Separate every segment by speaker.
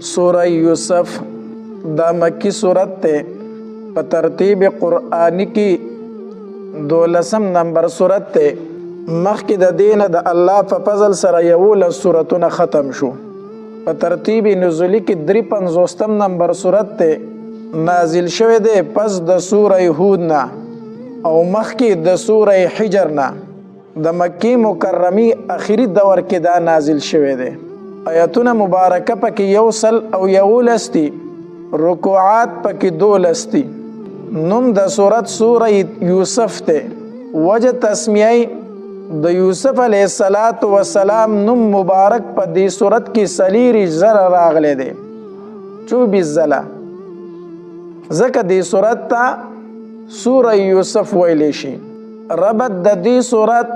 Speaker 1: سورہ یوسف دا مکی صورت تے پا ترتیب قرآنی کی 12 نمبر صورت تے مخی دا دین دا اللہ پا فضل سر یول صورتون ختم شو. پا ترتیب نزولی کی 53 نمبر صورت تے نازل شوه دے پس دا سورہ ہود نا او مخی دا سورہ حجر نا دا مکی مکرمی اخیری دور کی دا نازل شوه دے. آیتون مبارکہ پا کی یوصل او یول استی، رکوعات پا کی 2 استی. نم دا صورت سورہ یوسف تے وجہ تسمیعی دا یوسف علیہ السلام نم مبارک پا دی صورت کی سلیری زر راغلے دے 24 زلہ زکا دی صورت تا سورہ یوسف ویلیشی. ربط دا دی صورت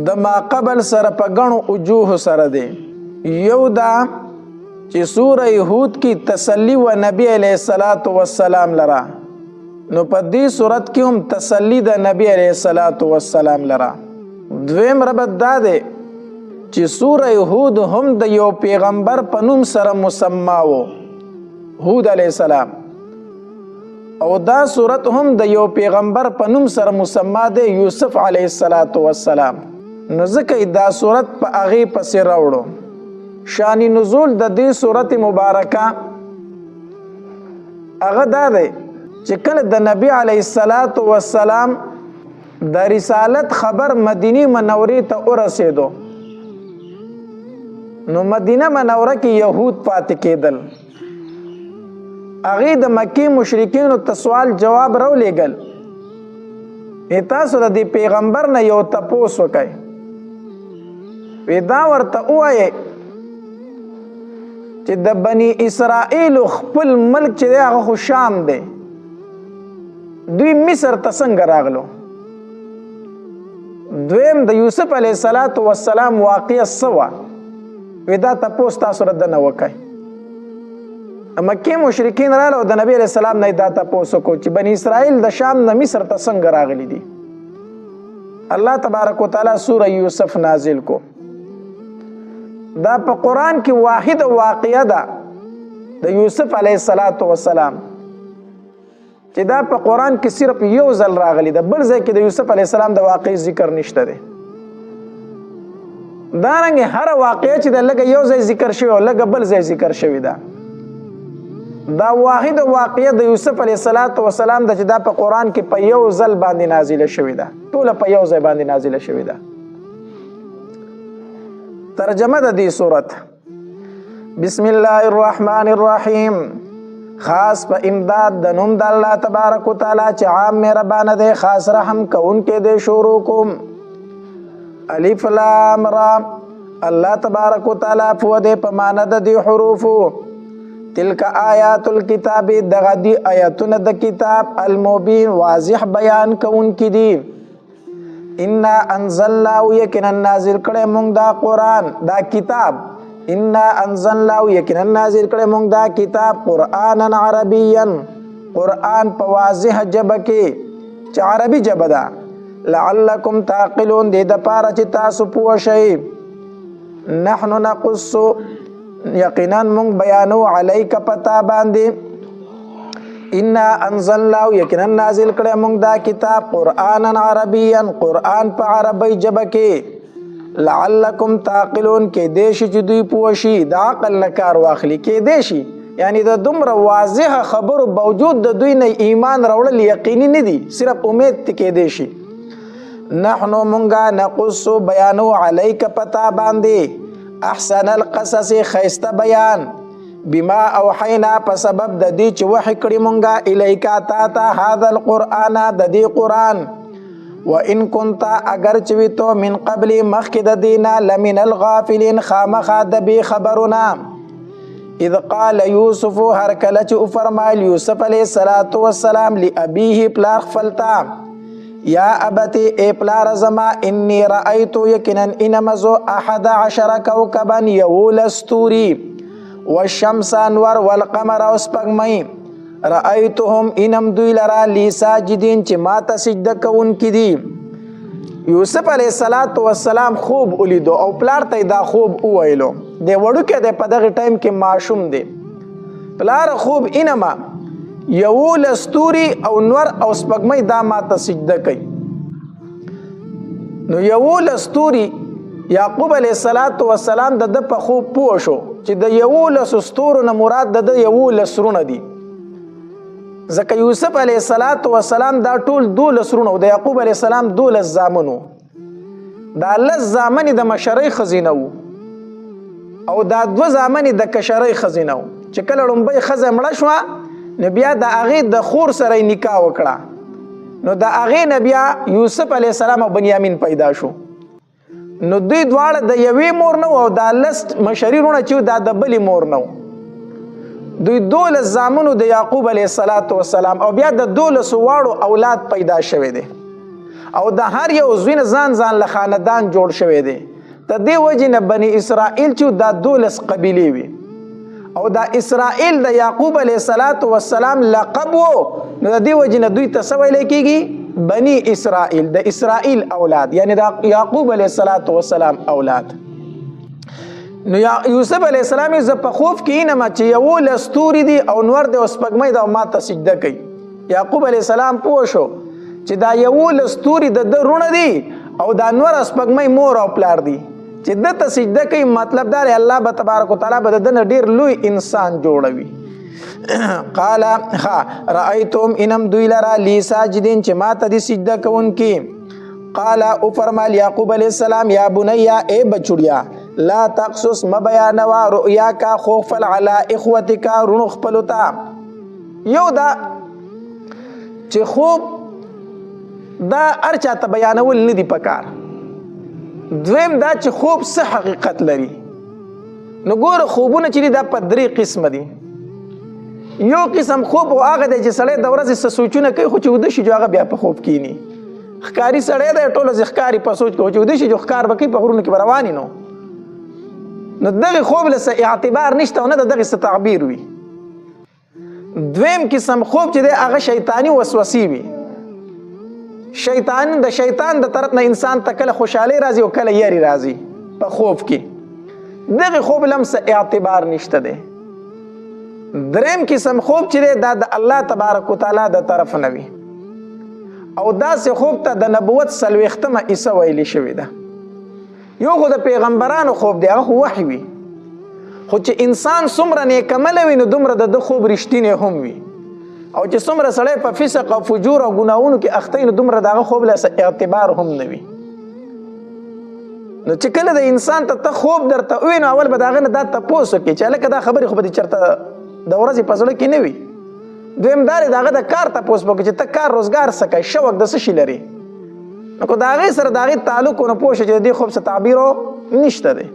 Speaker 1: دا ما قبل سر پا گنو وجوہ سر دے. یو دا چی سورہ ہود کی تسلی و نبی علیہ السلام لرا، نو پا دی صورت کی ہم تسلی دا نبی علیہ السلام لرا. دویم ربط دا دے چی سورہ ہود ہم دا یو پیغمبر پنوم سر مسماو ہود علیہ السلام، او دا صورت ہم دا یو پیغمبر پنوم سر مسما دے یوسف علیہ السلام. نو ذکر دا صورت پا اغی پس روڑو. شانی نزول دا دی صورت مبارکہ اغا دا دے چکل دا نبی علیہ السلام دا رسالت خبر مدینی منوری تا ارسے دو، نو مدینہ منورہ کی یہود پات کے دل اغی دا مکی مشرکین تسوال جواب رو لے گل. ایتاسو دا دی پیغمبر نا یو تپوسو کئی ویدا ورطا اوائے چی دا بنی اسرائیل خپل ملک چی دے آغا خو شام دے، دوی مصر تسنگ راغلو. دویم دا یوسف علیہ السلام واقعی سوا ویدا تپوس تاسو ردنا وکای. مکی مشرکین رالو دا نبی علیہ السلام نا دا تپوسو کو چی بنی اسرائیل دا شام نا مصر تسنگ راغلی دی. اللہ تبارک و تعالی سورہ یوسف نازل کو. دا پا قرآن کی واحد واقعہ دا یوسف علیہ السلام چی دا پا قرآن کی صرف یو زل راغلی دا، بل زی کی دا یوسف علیہ السلام دا واقعی ذکر نشتا دے. دارنگی ہر واقعہ چی دا لگا یو زی ذکر شوی و لگا بل زی ذکر شوی دا. دا واحد واقعہ دا یوسف علیہ السلام دا چی دا پا قرآن کی پا یو زل باندی نازل شوی دا، طول پا یو زی باندی نازل شوی دا. ترجمہ دا دی صورت بسم اللہ الرحمن الرحیم، خاص پا امداد دا نم دا اللہ تبارک و تعالی چی عام مہربان دے خاص رحم کا ان کے دے شروع کم. الف لام را، اللہ تبارک و تعالی پو دے پماند دی حروفو. تلک آیات الکتاب، دغا دی آیاتون دا کتاب المبین واضح بیان کا ان کی دی. انا انزلناو یقینا نازل کرے مونگ دا قرآن دا کتاب، انا انزلناو یقینا نازل کرے مونگ دا کتاب قرآنا عربیا، قرآن پا واضح جب کے چا عربی جب دا. لعلکم تعقلون، دے دا پارا چی تاسو پوشئی. نحن نقصو یقینا مونگ بیانو علیک پتا باندے. انا انزلناو یقینا نازل کرے مونگ دا کتاب قرآنا عربیا، قرآن پا عربی جب کے. لعلکم تعقلون، کے دیشی جدوی پوشی دا عقل نکار واخلی کے دیشی، یعنی دا دمر واضح خبر باوجود دا دوی نا ایمان روڑل یقینی ندی، صرف امید تی کے دیشی. نحنو مونگا نقصو بیانو علیک پتا باندے احسن القصص خیست بیان، بما اوحینا پا سبب دا دی چی وحی کری مونگا الیکا تاتا هذا القرآن دا دی قرآن. وَإِن كُنْتَ اگر چوی تو من قبلی مخی دا دینا لمن الغافلین خامخا دبی خبرنا. اذ قال یوسف ہر کلچ فرمائل یوسف علیہ السلام لی ابیہ پلار خفلتا، یا ابتی اے پلار زما انی رأیتو یکنن انمزو 11 کوکبا یول استوری والشمس انور والقمر اسپگمئی. رأیتهم انم دوی لرا لی ساجدین چی ماتا سجدہ کون کی دی. یوسف علیہ السلام خوب اولیدو او پلار تا دا خوب اوائلو دے وڑو که دے پا دغی ٹائم که معشوم دے پلار خوب اینما 11 ستوري او نور او سپګمۍ دا ماته سجده کوي. نو 11 ستوري یعقوب علیه السلام د په خوب پوه شو چې د 11 ستورو نه مراد د 11 سرونه دي. ځکه یوسف علیه السلام دا ټول 12 سرونه او د یعقوب علیه السلام 12 زامنو. دا 10 زامن د مشرۍ خزینه وو او دا 2 زامن د کشرۍ خزینه وو. چې کله لومبۍ ښځه مړه شوه نو بیا د هغې د خور سره یې نکاح وکړه. نو د هغې نه بیا یوسف علیه السلام او بنیامین پیدا شو. نو دوی دواړه د یوې مور نه او دا 10 مشري رونه چې دا د بلې مور نه. دوی 12 زامنو د یعقوب علیه السلام او بیا د 12 واړو اولاد پیدا شوی دی او د هر یو زوی نه ځان له خاندان جوړ شوی دی. د دې وجې نه بني اسرائیل چې دا 12 قبیلې وي او دا اسرائیل د یعقوب علیه السلام لقب وو. نو د دې وجې نه دوی ته څه ویلی کېږي؟ بني اسرائیل، د اسرائیل اولاد، یعنی د یعقوب علیه السلام اولاد. نو یوسف علیه السلام زه په خوب کې اینم چې 11 ستوري دي او نور دی او سپګمۍ ده او ما ته سجده کوي. یعقوب علیه السلام پوه شو چې دا 11 ستوري د ده رونه دي او دا نور سپګمۍ مور او پلار دي چې ده ته سجده کوي. مطلب دا دی الله به تبارک وتعالی به د ده نه ډېر لوی انسان جوړوي. قال رأيتم انم دوی لرا لی ساجدین چې ما ته دي سجده کوونکي. قال او فرمایل یعقوب علیه السلام یا بنیا اے بچوړیا لا تقصص مبیانوا رؤیاک خوفا علی اخوتک رونو خپلو ته. یو دا چې خوب دا هر چاته بیانول نه دي پکار. دویم دا چې خوب څه حقیقت لري. نو ګوره خوبونه چې دي دا په 3 قسمه دي. یو قسم خوب او هغه دی چې سړی د ورځې څه سوچونه کوي خو چې وده شي جو هغه بیا په خوب کینی. ښکاري سړی دی ټوله ځای ښکاري په سوچ کوي چې وده شي جو ښکار به کوي په غرونو کې به رواني نو دغې خوب له څه اعتبار نشته او نه د دغې څه تعبیر وي. دویم قسم خوب چې دی هغه شیطاني وسوسې وي. د شیطان د طرف نه انسان ته کله خوشحالي راځي او کله یری راځي په خوب کې. دغې خوب له هم څه اعتبار نشته دی. دریم قسم خوب چې دی دا د الله تبارک وتعالی د طرف نه وي او داسې خوب ته د نبوت 40مه عیسه ویلې شوې ده. یو خو د پیغمبرانو خوب دی هغه خو وحی وي خو چې انسان څومره نیکعمله وي نو دومره د ده خوب رښتینی هم وي او چې څومره سړی په فسق او فجور او ګناهونو کې اخته وي نو دومره د هغه خوب له اعتبار هم نه وي. نو چې کله د انسان ته خوب درته وي نو اول به د هغه نه دا تپوس وکړي چې هلکه دا خبرې خو به دې چېرته د ورځې په زړه کې نه وي. دویم دا دی د هغه د کار تپوس وکړي چې ته کار روزګار څه کوې شوق د څه شي لري. نو که د هغې سره د هغې تعلق ونه پوه شه چې د دې خوب څه تعبیر نشته دی.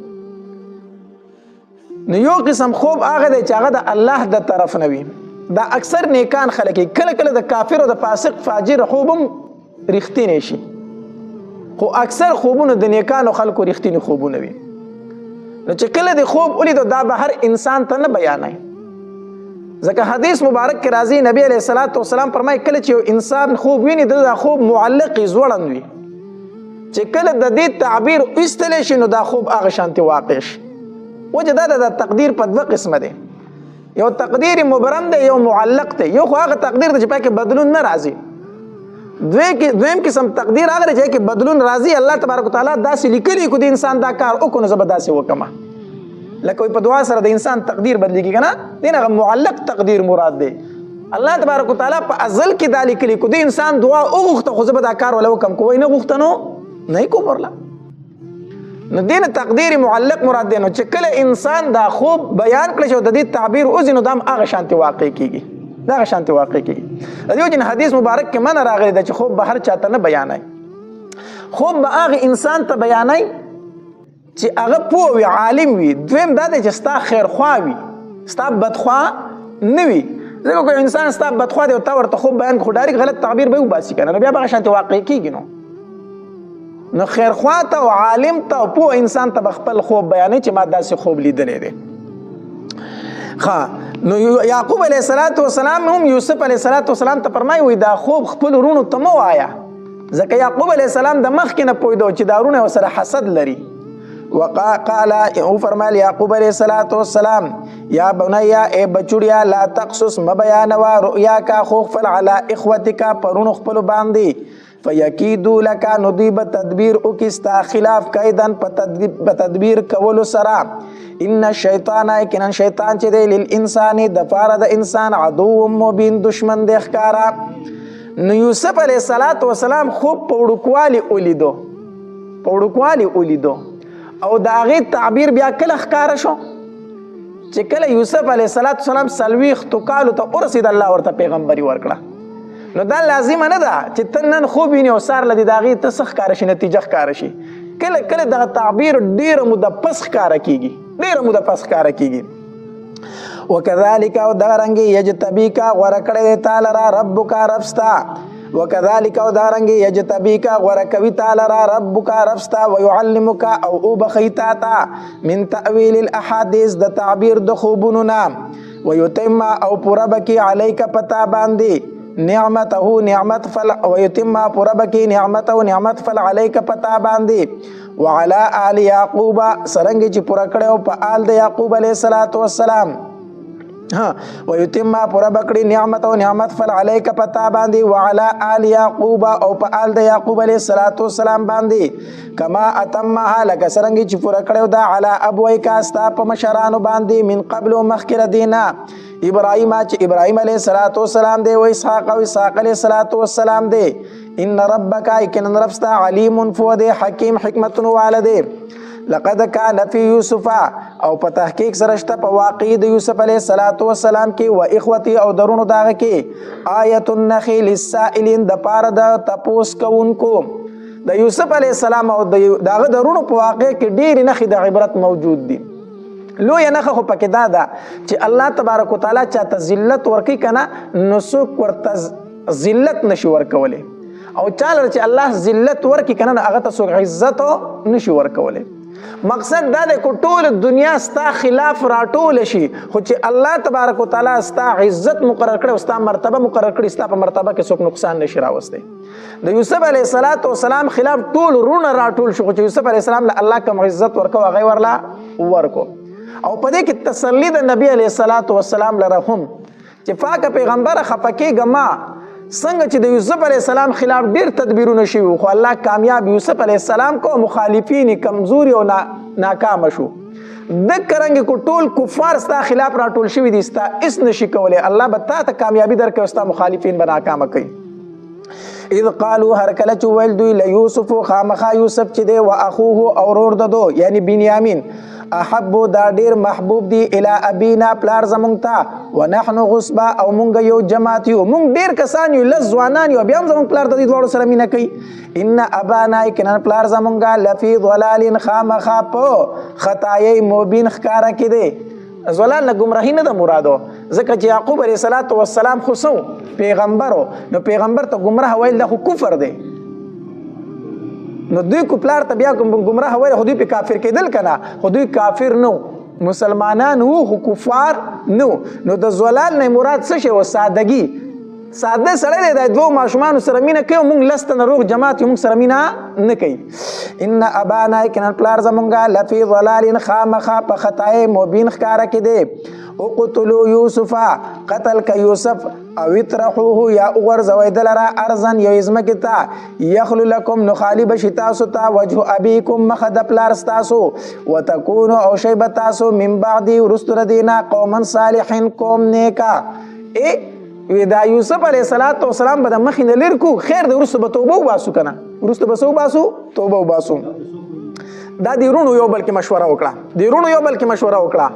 Speaker 1: نو یو قسم خوب هغه دی چې هغه د الله د طرف نه وي. دا اکثر نیکان خلک کله کله د کافر او د فاسق فاجر خوب هم رښتینی شي خو اکثر خوبونه د نیکانو خلکو رښتینی خوبونه وي. نو چې کله د خوب ولیدو دا به هر انسان ته نه بیانوي ځکه حدیث مبارک کې راځي نبی علیه السلام فرمایي کله چې یو انسان خوب ویني دا خوب معلق ځوړند وي چې کله د دې تعبیر ایستلی شي نو دا خوب هغه شانتې واقع شي. وجه دا د تقدیر په 2 قسمه دی. یو تقدیر مبرم دی یو معلق دی. یو خو هغه تقدیر دی چې پکې بدلون نه راځي. دویم قسم تقدیر هغه دی چې بدلون راځي. الله تبارک وتعالی داسې لیکلي کو د انسان دا کار وکړو نو زه به داسې وکړم. لکه په دعا سره د انسان تقدیر بدلیږي که نه دین هغه معلق تقدیر مراد دی. الله تبارک وتعالی په ازل کې دا لیکلي کو د انسان دعا وغوښته خو زه به دا کار وله وکړم که وایي نه غوښته نو نه یې کوم ورله. نو دین تقدیر معلق مراد دی. نو چې کله انسان دا خوب بیان کړی شي او د دې تعبیر وځي نو دا هم هغه شانتې واقع کېږي. دغه شانتې واقع کېږي. د دې وجې نه حدیث مبارک کې منع راغلی ده چې خوب به هر چاته نه بیانوي. خوب به هغه انسان ته بیانوي چې هغه پوه وي عالم وي. دویم دا دی چې ستا خیرخوا وي ستا بدخوا نه وي. ځکه که انسان ستا بدخوا دی او تا ورته خوب بیان کړو ډایرکټ غلط تعبیر به وباسي که نه نو بیا به هغه شانتې واقع کېږي. نو خیرخوا ته او عالم ته او پوه انسان ته به خپل خوب بیانوي چې ما داسې خوب لیدلی دی. نو یعقوب علیه السلام هم یوسف علیه السلام ته فرمایي وایي دا خوب خپل ورونو ته مه وایه ځکه یعقوب علیه السلام د مخکې نه پوهېده چې دا ورونه ورسره حسد لري. وقال او فرمایل یعقوب علیہ الصلوۃ والسلام یا بنیا اے بچڑیا لا تقصص مبیانوا رؤیاک خوفل علی اخوتک پرون خپل باندې فیکیدو لک ندیب تدبیر او کستا خلاف کیدن په تدبیر کولو سره ان الشیطان یقینا شیطان چې دی للانسان د پاره د انسان عدو مبین دشمن دی ښکارا. نو یوسف علیہ الصلوۃ والسلام خوب په وړوکوالي ولیدو او د هغې تعبیر بیا کله ښکاره شو چې کله یوسف علیہ الصلوۃ والسلام 40 کالو ته ورسېد الله ورته پیغمبري ورکړه. نو دا لازمه نه ده چې ته نن خوب وینې او سهار له دې د هغې ته څه ښکاره شي نتیجه ښکاره شي. کله کله دغه تعبیر ډېره موده پس ښکاره کېږي. وکذلک او دغه رنګې یجتبیک غوره کړی دی تا لره ربک رب ستا وکذلک او دغه رنګې یجتبیک غوره کوي تا لره ربک رب ستا ویعلمک او وبښي تا ته من تأویل الاحادیث د تعبیر د خوبونو نه ویتم او پوره بکي علیک پتا باندې نعمت فل علیک پتا باندې وعلى آل یعقوب سرنګ چې پوره کړو په آل د یعقوب علیہ الصلوۃ والسلام ویتم پوره بکړي نعمت فل علیک پتا باندې وعلى آل یعقوب او په آل د یعقوب علیہ الصلوۃ والسلام باندې کما اتمها لک سرنګ چې پوره کړو دا علی ابویک استا په مشرانو باندې من قبل مخکره دینا ابراهیم چې ابراهیم علیہ الصلوۃ والسلام دی او اسحاق علیہ الصلوۃ والسلام دی ان ربک یقینا رب ستا علیم فود حکیم حکمت والده لقد کان فی یوسف او په تحقیق سره شته په واقع د یوسف علیہ الصلوۃ والسلام کې و اخوتی او درونو داغه کې آیت النخیل للسائلین د پاره د تپوس کوونکو د یوسف علیہ السلام او داغه درونو په واقع کې ډېر نخې د عبرت موجود دي. لوی نخه خو پکې دا ده چې الله تبارک وتعالى چاته ذلت ورکي کنه نو څوک ورته ذلت نشي ورکولی او چاله چې الله ذلت ورکي کنه هغه ته څوک عزت نشي ورکولی. مقصد دا دی کو ټول دنیا ستا خلاف راټول شي خو چې الله تبارک وتعالى ستا عزت مقرر کړي او ستا مرتبه مقرر کړي ستا په مرتبه کې څوک نقصان نشي راوستی. د یوسف علیہ الصلوۃ والسلام خلاف ټول رونه راټول شو چې یوسف علیہ السلام له الله کوم عزت ورکو هغه ورلا ورکو او په دې کې تسلی د نبی علیہ الصلوۃ والسلام لره هم چې پاک پیغمبر خپکیږه ما څنګه چې د یوسف علیہ السلام خلاف ډیر تدبیرونه شوي خو الله کامیاب یوسف علیہ السلام کو مخالفین کمزوري او ناکام شو د کرنګ کو ټول کفار ستا خلاف راټول شوي دي ستا اس نشي کولی الله به تا ته کامیابی درکوي ستا مخالفین به ناکام کوي. اذ قالوا هر کله چې ویل دوی له یوسف خامخا یوسف چې دی و اخوه او ورور ددو یعنی بنیامین احب دا ډیر محبوب دی الی ابینا پلار زمونږ ته ونحن غصبا او مونږ یو جماعت یو مونږ ډیر کسان یو لږ ځوانان یو بیا هم زمونږ پلار د دې دواړو سره مینه کوي. ان ابانا یقینا پلار زمونږ لفی ضلال خامخا په خطای مبین ښکاره کې دی. ضلال نه ګمراهی نه ده مرادو ځکه چې یعقوب علیہ الصلوۃ والسلام خو سو پیغمبرو نو پیغمبر ته ګمراه ویل د کفر دی نو دوی کو پلار ته بیا ګمراه ویل خو دوی په کافر کېدل کنه خو دوی کافر نو مسلمانان وو خو کفار نو د ضلال نه مراد څه شی و سادگی ساده سره دی د دوه ماشومان سره مینه کوي مونږ لستن روغ جماعت مونږ سره مینه نه کوي. ان ابانا کنا پلار زمونږه لفی ضلال خامخا په خطای مبین ښکاره کې دی. او قتلوا یوسف قتل ک یوسف او اطرحوه یا اغرزوی دلرا ارزن یو ازمکی تا یخلو لکم نخالی بشی تاسو تا وجه ابیکم مخد پلار ستاسو وتکونو او شیب تاسو من بعدی ورستو ردینا قوما صالحین قوم نیکا. دا یوسف علیہ الصلوۃ والسلام به د مخې نه لرې کو خیر د وروسته به توبه وباسو کنه وروسته به څه وباسو توبه وباسو. دا د ورونو یو بل کې مشوره وکړه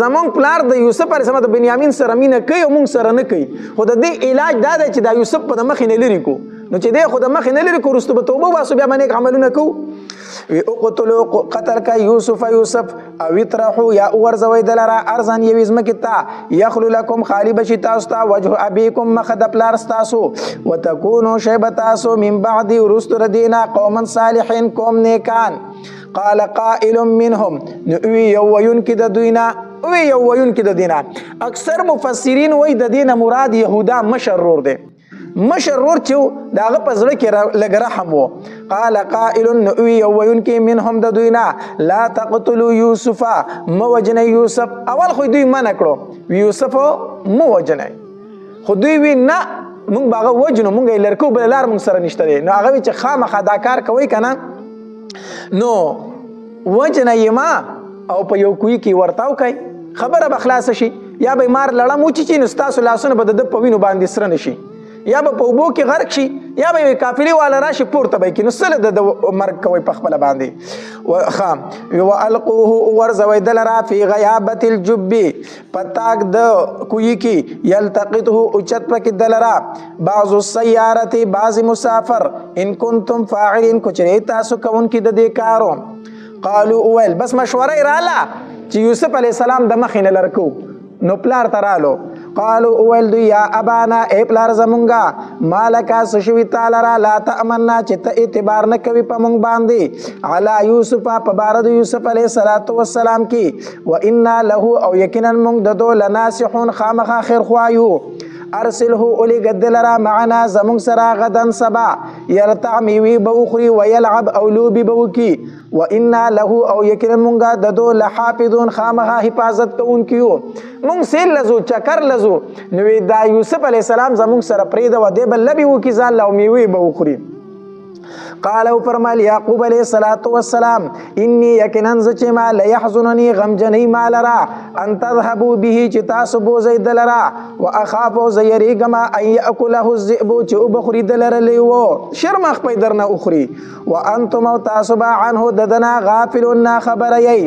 Speaker 1: زمونږ پلار د یوسف علیہ السلام د بنیامین سره مینه کوي او مونږ سره نه کوي خو د دې علاج دا دی چې دا یوسف په د مخې نه لرې کو نو چې دی خو د مخې نه لرې کو وروسته به توبه وباسو بیا به نیک عملونه کوو. اقتلوا قتل کا یوسف او اطرحوا یا ورزوی دلرا ارزن یو ازمکی تا یخلو لکم خالی بشی تاسو تا وجه ابیکم مخد پلار ستاسو وتکونو شیب تاسو من بعدی ورست ردینا قوما صالحین قوم نیکان. قال قائل منهم نوی یوین کی د دینا اکثر مفسرین وی د دینا مراد یهودا مشرور دی مشر ورور چې د هغه په زړه کې لږ رحم و. قال قائل نوی ویونکي منهم د دوی نه لا تقتلوا یوسف مه وجنئ یوسف. اول خو دوی منع کړو یوسف مه وجنئ، خو دوی وی نه مونږ به هغه وجنو، مونږ یې لرکو بله لار مونږ سره نشته دی. نو هغه وی چې خامخا دا کار کوئ که نه نو وجنه یې ما او په یو کوی کې ورتاو کوي، خبره به خلاصه شي. یا به مار لړم وچیچي نو ستاسو لاسونه به د ده په وینو باندې سره نه شي، یا به په اوبو کې غرق شي، یا به یې قافلې والا راشي پورته به یې کړي. نو څه له د مرګ کوئ په خپله باندې. والقوه ورزوئ ده لره فی غیابة الجب په تاک د کوی کې یلتقطه اوچت پکې ده لره بعض السیارت بعض مسافر ان کنتم فاعلین کو چرې تاسو کوونکي د دې کارو. قالو اویل بس مشوره یې راله چې یوسف علیه السلام د مخې نه لرکو. نو پلار ته رالو. قالو اویل دوی یا ابانا ای پلار زمونږه مالکا څه شوي تاله را لا تأمنا چې ته اعتبار نه کوي په مونږ باندې علی یوسف په باره د یوسف علیه السلام کې و انا له او یقینا مونږ د دو لناسحون خامخا خیر خوایو. ارسله اولی گدلرا معنا زمونږ سره غدن سبا یرتع میوی بوخری ویلعب او لوبی بوکی و انا له او یقینا مونږه د دو لحافظون خامخا حفاظت کوونکیو. مونږ سیل لزو چکر لزو نو دا یوسف علیه السلام زمونږ سره پرېږده و دی به لبې وکړي ځان له او میوې به وخوري. قال او فرمایل یعقوب علیه السلام انی یقینا زه چې ما لیحزنني غمجنۍ ما لره ان تذهبوا به چې تاسو بوځئ ده لره و اخاف او زه یریږم ان یأکله الذئب چې وبخوري ده لره لیوه شرمخ پی درنه وخوري و انتم او تاسو به عنه د ده نه غافلون ناخبره یئ.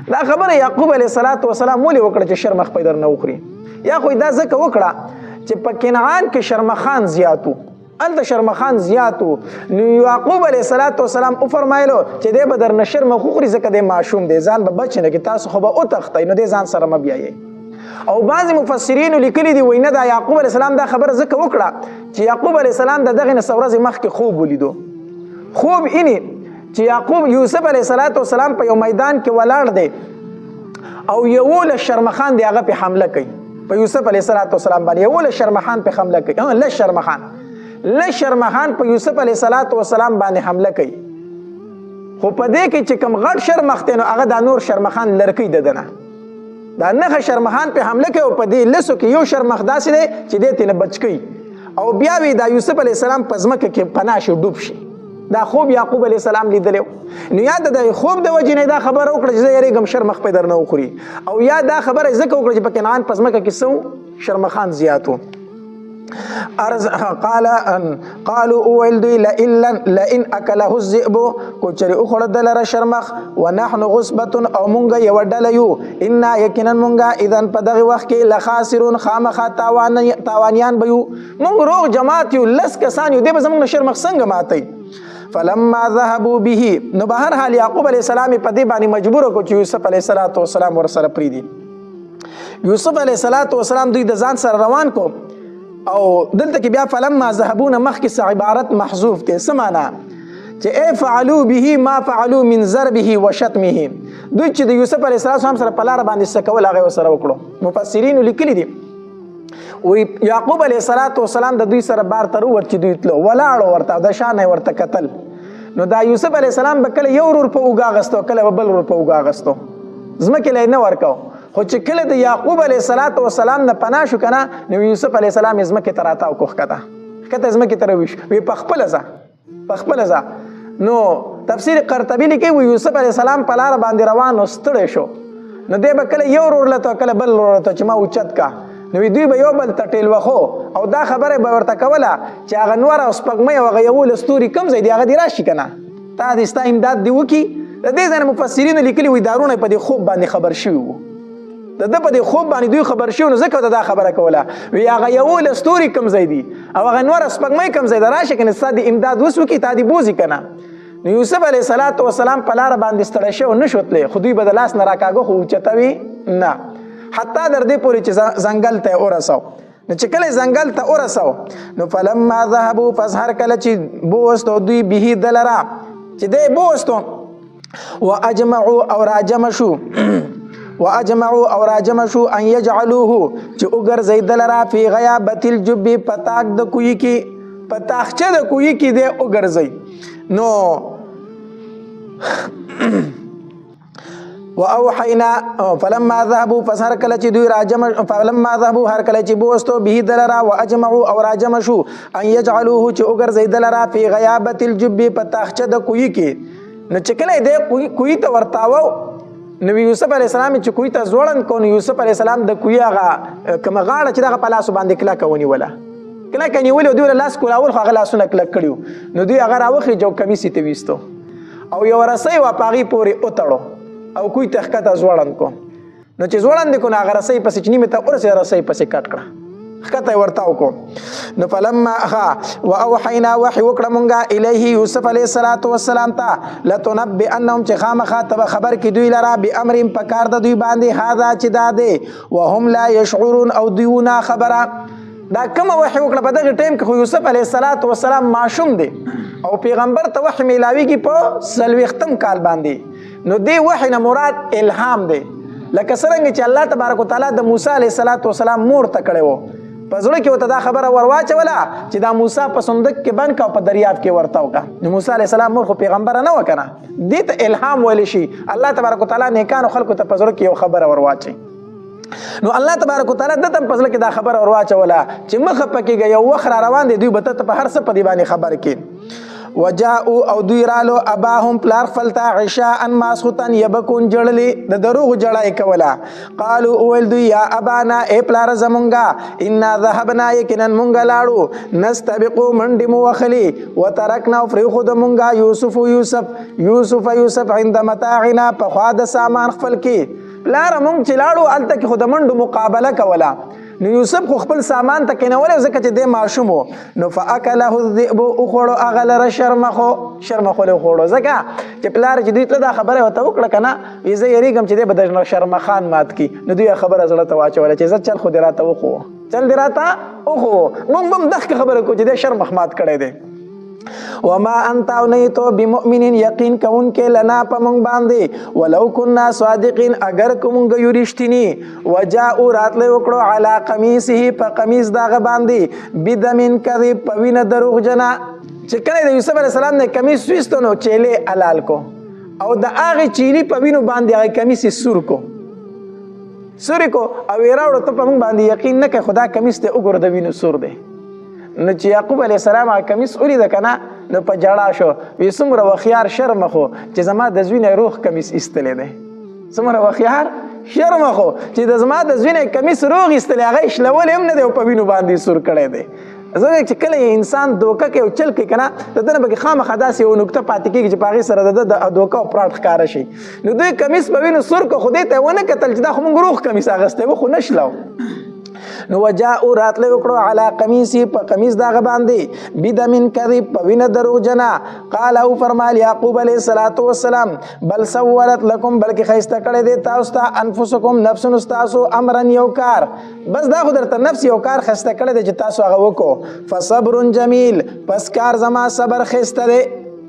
Speaker 1: دا خبره یعقوب علیه السلام ولې وکړه چې شرمخ پی درنه وخوري؟ یا خو دا ځکه وکړه چې په کنعان کې شرمخان زیاتو، الته شرمخان زیاتو. نو یعقوب علیه السلام او فرمایلو چې دی به درنه شرمخ وخوري ځکه دی ماشوم دی، ځان به بچ نه کړي، تاسو خو به وتښتئ نو دی ځان سره مه بیایئ. او بعضې مفسرینو لیکلي دي وایي نه دا یعقوب علیه السلام دا خبره ځکه وکړه چې یعقوب علیه السلام د دغې نه څه ورځې مخکې خوب ولیدو. خوب اینې چې یعقوب یوسف علیه السلام په یو میدان کې ولاړ دی او 11 شرمخان دی هغه پې حمله کوي په یوسف علیه السلام باندې. 11 شرمخان پې حمله کوي، لږ شرمخان په یوسف علیه السلام باندې حمله کوي. خو په دې کې چې کوم غټ شرمخ دی نو هغه دا نور شرمخان لرکوي د ده نه، دا نښه شرمخان پې حمله کوي او په دې لسو کې یو شرمخ داسې دی چې دی ترې نه بچ کوي او بیا وی دا یوسف علیه السلام په ځمکه کې پناه شي ډوب شي. دا خوب یعقوب علیه السلام لیدلی نو یا د خوب د وجې نه دا خبره وکړه چې زه یریږم شرمخ پې درنه وخوري، او یا دا خبره ځکه وکړه چې په کنعان په ځمکه کې څه شرمخان زیاتو. قالوا اویل دوی لئن اکله الذئب کو چری اخوړه د لره شرمخ ونحن غصبة او مونږ یوه ډله یو انا یقینا مونږه اذن په دغه وخت کې لخاسرون خامخا تاوانیان به یو. مونږ روغ جماعت یو، 10 کسان یو، دی به زمونږ نه شرمخ څنګه ماتئ. فلما ذهبوا به نو به هر حال یعقوب علیه السلام په دې باندې مجبور کړو چې یوسف علیه السلام ورسره پرېږدي. یوسف علیه السلام دوی د ځان سره روان کو او دلته کې بیا فلما ذهبونه مخکې څه عبارت محذوف دی. څه معنا چې ای فعلوا به ما فعلوا من ضربه و شتمه، دوی چې د یوسف علیه السلام سره په لاره باندې څه کول هغه یې ورسره وکړو. مفسرینو لیکلي دي وی یعقوب علیه السلام د دوی سره بار ته ووت چې دوی تلو ولاړو ورته د شا نه ورته کتل. نو دا یوسف علیه السلام به کله یو ورور په اوږه اغوستو کله به بل ورور په اوږه اغوستو، ځمکې له یې نه ورکو. خو چې کله د یعقوب علیه السلام نه پناه شو که نه نو یوسف علیه السلام یې ځمکې ته راتاو کو، ښکته ځمکې ته راویش وی په خپله ځه. نو تفسیر قرطبي لیکي وی یوسف علیه السلام په لاره باندې روان و ستړی شو نو دی به کله یو ورور لته کله بل ورور لته چې ما اوچت کا، نو دوی به یو بل ته ټېل وخو او دا خبره به ورته کوله چې هغه نور او سپوږمۍ او هغه 11 ستوري کوم ځای دی هغه دې راشي که نه تا دې ستا امداد دې وکړي. د دې ځای نه مفسرینو لیکلي وي دارونه په دې خوب باندې خبر شوي وو، د ده په دې خوب باندې دوی خبر شوي نو ځکه دا خبره کوله وی هغه 11 ستوري کوم ځای دي او هغه نور سپوږمۍ کوم ځای ده راشه که نه ستا دې امداد وس وکړي تا دې بوځي که نه. نو یوسف علیه السلام په لاره باندې ستړی شوی نه شو تللی، خو دوی به د لاس نه راکاږه خو اوچتوي نه، حتی در دې پورې چې ځنګل ته یې ورسو. نو چې کله ځنګل ته ورسو نو فلما ذهبوا پس هر کله چې بوستو دوی به ده لره چې دی بوستو واجمعوا او راجم شو ان یجعلوه چې وګرځئ ده لره فی غیابة الجب په تاک د کوی کې په تاخچه د کوهي کې دی وګرځئ. نو واوحینا فلما ذهبوا پس هر کله چې دوی فلما ذهبوا هر کله چې بوستو به دلرا واجمعوا او راجم شو ان يجعلوه چې وګرځي دلرا فی غیابت الجب په تاخچه د کوهي کې. نو چې کله دی کوهي ته ورتاوه نبی یوسف علیه السلام چې کوهي ته ځوړند کو نو یوسف علیه السلام د کوهي هغه کومه غاړه چې دغه په لاسو باندې کلکه ونیوله کلکه نیولې دوی لاس کولاول خو هغه لاسونه کلک کړي نو دوی هغه راوخري جو کمیس ته ویستو او یو رسۍ وه په هغې پورې وتړو او کوی ته ښکته ځوړند کو. نو چې ځوړند کو نو هغه رسۍ پسې چې نیمې ته ورسېده رسۍ پسې کټ کړه ښکته یې ورته وکړو. نو فلما واوحینا وحي وکړه مونږه الیه یوسف علیه السلام ته لتنبئنهم چې خامخا ته به خبر کړي دوی لره بامرهم په کار د دوی باندې هذا چې دا دی وهم لا یشعرون او دوی نه خبره. دا کومه وحي وکړه په دغه ټایم کې خو یوسف علیه السلام ماشوم دی او پیغمبر ته وحي میلاویږي په 40 کال باندې. نو دی وحي نه مراد الهام دی لکه څرنګه چې الله تبارک وتعالی د موسی علیه السلام مور ته کړی و په زړه کې ورته دا خبره ورواچوله چې دا موسی په صندوق کې بند کا او په دریاب کې ورته وکړه. نو موسی علیه السلام مور خو پیغمبره نه وه که نه دې ته الهام ویلی شي الله تبارک وتعالی نیکانو خلکو ته په زړه کې یو خبره ورواچوي. نو الله تبارک وتعالی دته په ځل کې دا خبره ورواچوله چې مخه پکېږه یو وخت را روان دی دوی به ته په هر څه په دې باندې خبر کې. وجاءوا او دوی رالو اباهم پلار خپلته عشاء ماسخوتن یبکون جړلې د دروغ جړای کوله. قالو اول دوی یا ابانا ای پلار زمونږه انا ذهبنا یقینا مونږه لاړو نستبقو منډې مو وخلي وترکنا فریخود مونږه یوسف عند متاعنا په خوا د سامان خپل کې. پلار مونږ چې لاړو هلته کې خو د منډو مقابله کوله نو یوسف خو خپل سامان ته کېنولی ځکه چې دی ماشوم و. نو فاکله الذئب وخوړو هغه لره شرمخو لې وخوړو ځکه چې پلار چې دوی ته دا خبره ورته وکړه که نه وي زه یېرېږم چې دی به د شرمخان مات کړي نو دوی خبره زړه ته واچوله چې زه چل خو دې راته وښوه موږ به هم دغه خبره کوو چې دی شرمخ مات کړی دی. وما انت او نه تو بمؤمن یقین کوونکې لنا په موږ باندې ولو كنا صادقین اگر که موږ یو رښتیني. وجاءوا راتلی وکړو علی قمیصه په قمیص د هغه باندې بدم کذب په وینه دروغجنه. چې کله د یوسف علیه السلام نه کمیس ویستو نو چیلې حلال کو او د هغې چیلي په وینو باندې هغې کمیس یې سور کو او یې راوړو ته په موږ باندې یقین نه کوې خو دا کمیس دی وګوره د وینو سور دی. نو چې یعقوب علیه السلام هغه کمیس ولیده که نه نو په ژړا شو وی څومره وخیار شرمه خو چې زما د زوینې روغ کمیس ایستلی دی څومره وخیار شرمه خو چې د زما د زوینې کمیس روغ ایستلی هغه ایشلولی هم نه دی او په وینو باندې سور کړی دی. ځکه چې کله انسان دوکه کوي او چل کوي که نه د ده نه پکې خامخا داسې یو نکته پاتې کېږي چې په هغې سره د ده د دوکه او پراټ ښکاره شي. نو دوی کمیس په وینو سور کړو خو دې ته یې ونه کتل چې دا خو موږ روغ کمیس اخیستی و خو نه شلو. نو وجاءوا راتلی وکړو علی قمیصی په قمیص د هغه باندې بدم کذب په وینه دروغجنه. قال او فرمایل یعقوب علیه السلام بل سولت لکم بلکې ښایسته کړی دی تاسو ته انفسکم نفسونو ستاسو امرا یو کار بس دا خو درته نفس یو کار ښایسته کړی دی چې تاسو هغه وکړو. فصبر جمیل پس کار زما صبر ښایسته دی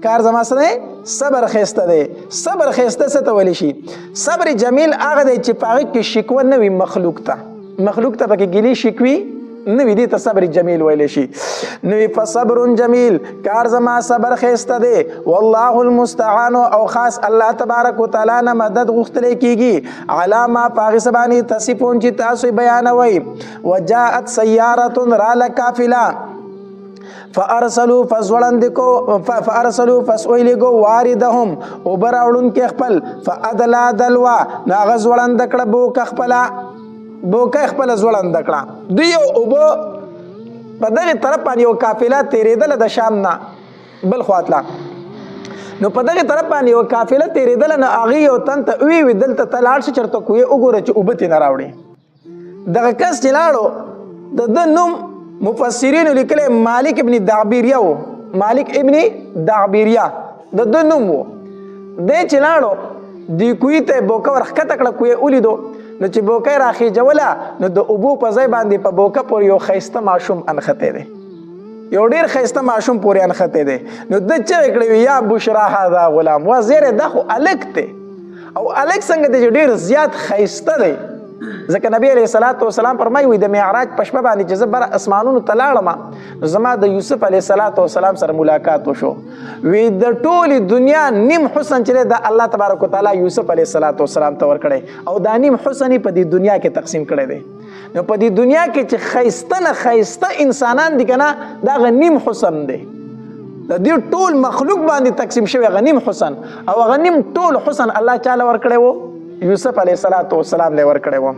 Speaker 1: کار زما څه دی صبر ښایسته دی. صبر ښایسته څه ته ویلی شي صبر جمیل هغه دی چې په هغې کې شکوه نه وي مخلوق ته پکې ګیلې شکوي نه وي دې ته صبر جمیل ویلی شي. نو فصبر جمیل کار زما صبر ښایسته دی. والله المستعان او خاص الله تبارک وتعالی نه مدد غوښتلی کېږي علی ما په هغې څه باندې تصفون چې تاسو یې بیانوئ. وجاءت سیارة راله قافله فارسلوا فسویلګو واردهم اوبه راوړونکي خپل فادلا دلوا نو هغه ځوړنده کړه بوکه خپله ځوړنده کړه. دوی یو اوبه په دغې طرف باندې یو قافله تېرېدله د شام نه بل خوا تله نو په دغې طرف باندې یو قافله تېرېدله نو هغې یو تن ته وی دلته ته لاړ شي چېرته کوې وګوره چې اوبه ترې نه راوړي. دغه کس چې لاړو د ده نوم مفسرینو لیکلی مالک ابن دعبیریه و د ده نوم و. دی چې لاړو دې کوهي ته بوکه ورښکته کړه کوهی ولیدو نو چې بوکه یې راخېجوله نو د اوبو په ځای باندې په بوکه پورې یو ښایسته ماشوم انښتی دی یو ډېر ښایسته ماشوم پورې انښتی دی. نو ده چغې کړې وي یا بشرا هذا غلام وا زیری دا خو هلک دی او هلک څنګه دی چې ډېر زیات ښایسته دی ځکه نبی علیه الصلاۃ والسلام فرمایي وي د معراج په شپه باندې چې زه بر اسمانونو ته لاړم نو زما د یوسف علیه الصلاۃ والسلام سره ملاقات وشو وی د ټولې دنیا نیم حسن چې د الله تبارک وتعالی یوسف علیه الصلاۃ والسلام ته ورکړی او دا نیم حسن په دې دنیا کې تقسیم کړی دی نو په دې دنیا کې چې خیسته نه خیسته انسانان دي کنه دا غنیم حسن دی د دې ټول مخلوق باندې تقسیم شوی غنیم حسن او غنیم ټول حسن الله تعالی ورکړی وو یوسف علیه السلام له ورکړی وو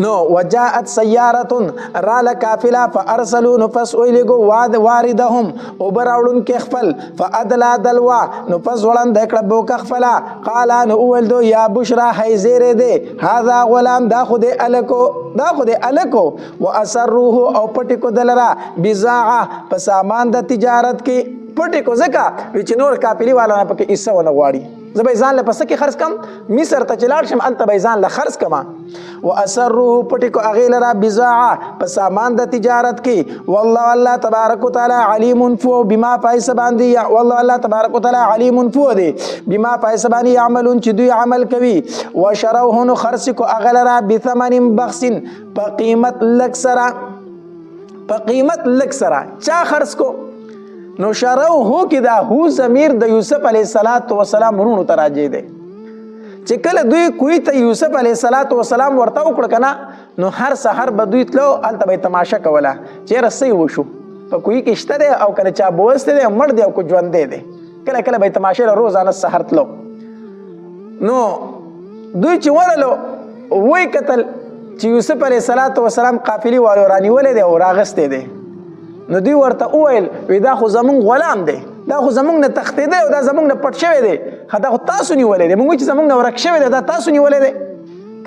Speaker 1: نو وجاءت سیارة رال قافله فارسلوا نفس ویلګو واردهم او براولن کې خپل فادلا دلوا نفس ولن د کړه بو خپل قال ان اول دو یا بشرا حیزره ده هذا غلام دا خو دې الکو واسروه او پټ کو دلرا بزاعه په سامان د تجارت کې پټ کو زکه چې نور قافلی والا نه پکې ایسه ونه غواړي زه به ځان له پس کې خرڅ کم مصر ته چلاړ شم الته به ځان له خرڅ کما واسروه پټ کو اغیل را بزاعه په سامان د تجارت کې والله الله تبارک وتعالى علیم فو بما پایس باندې والله الله تبارک وتعالى علیم فو دی بما پایس باندې عملون چې دوی عمل کوي وشروه نو خرڅ کو اغیل را بثمن بخس په قیمت لک سره چا خرڅ کو نو شرو هو کې دا هو ضمیر د یوسف علیه السلام ورونو ته راځي دی چې کله دوی کوی ته یوسف علیه السلام ورته وکړه کنه نو هر سحر به دوی تلو الته به تماشا کوله چې رسي وشو په کوی کې شته دی او کله چا بوسته دی مړ دی او کو ژوند دی کله کله به تماشا روزانه سحر تلو نو دوی چې ورلو وای قتل چې یوسف علیه السلام قافلی والو رانیولې دی او راغسته دی نو دوی ورته وویل وی دا خو زمونږ غلام دی دا خو زمونږ نه تښتېدی او دا زمونږ نه پټ شوی دی دا خو تاسو نیولی دی مونږ چې زمونږ نه ورک شوی دی دا تاسو نیولی دی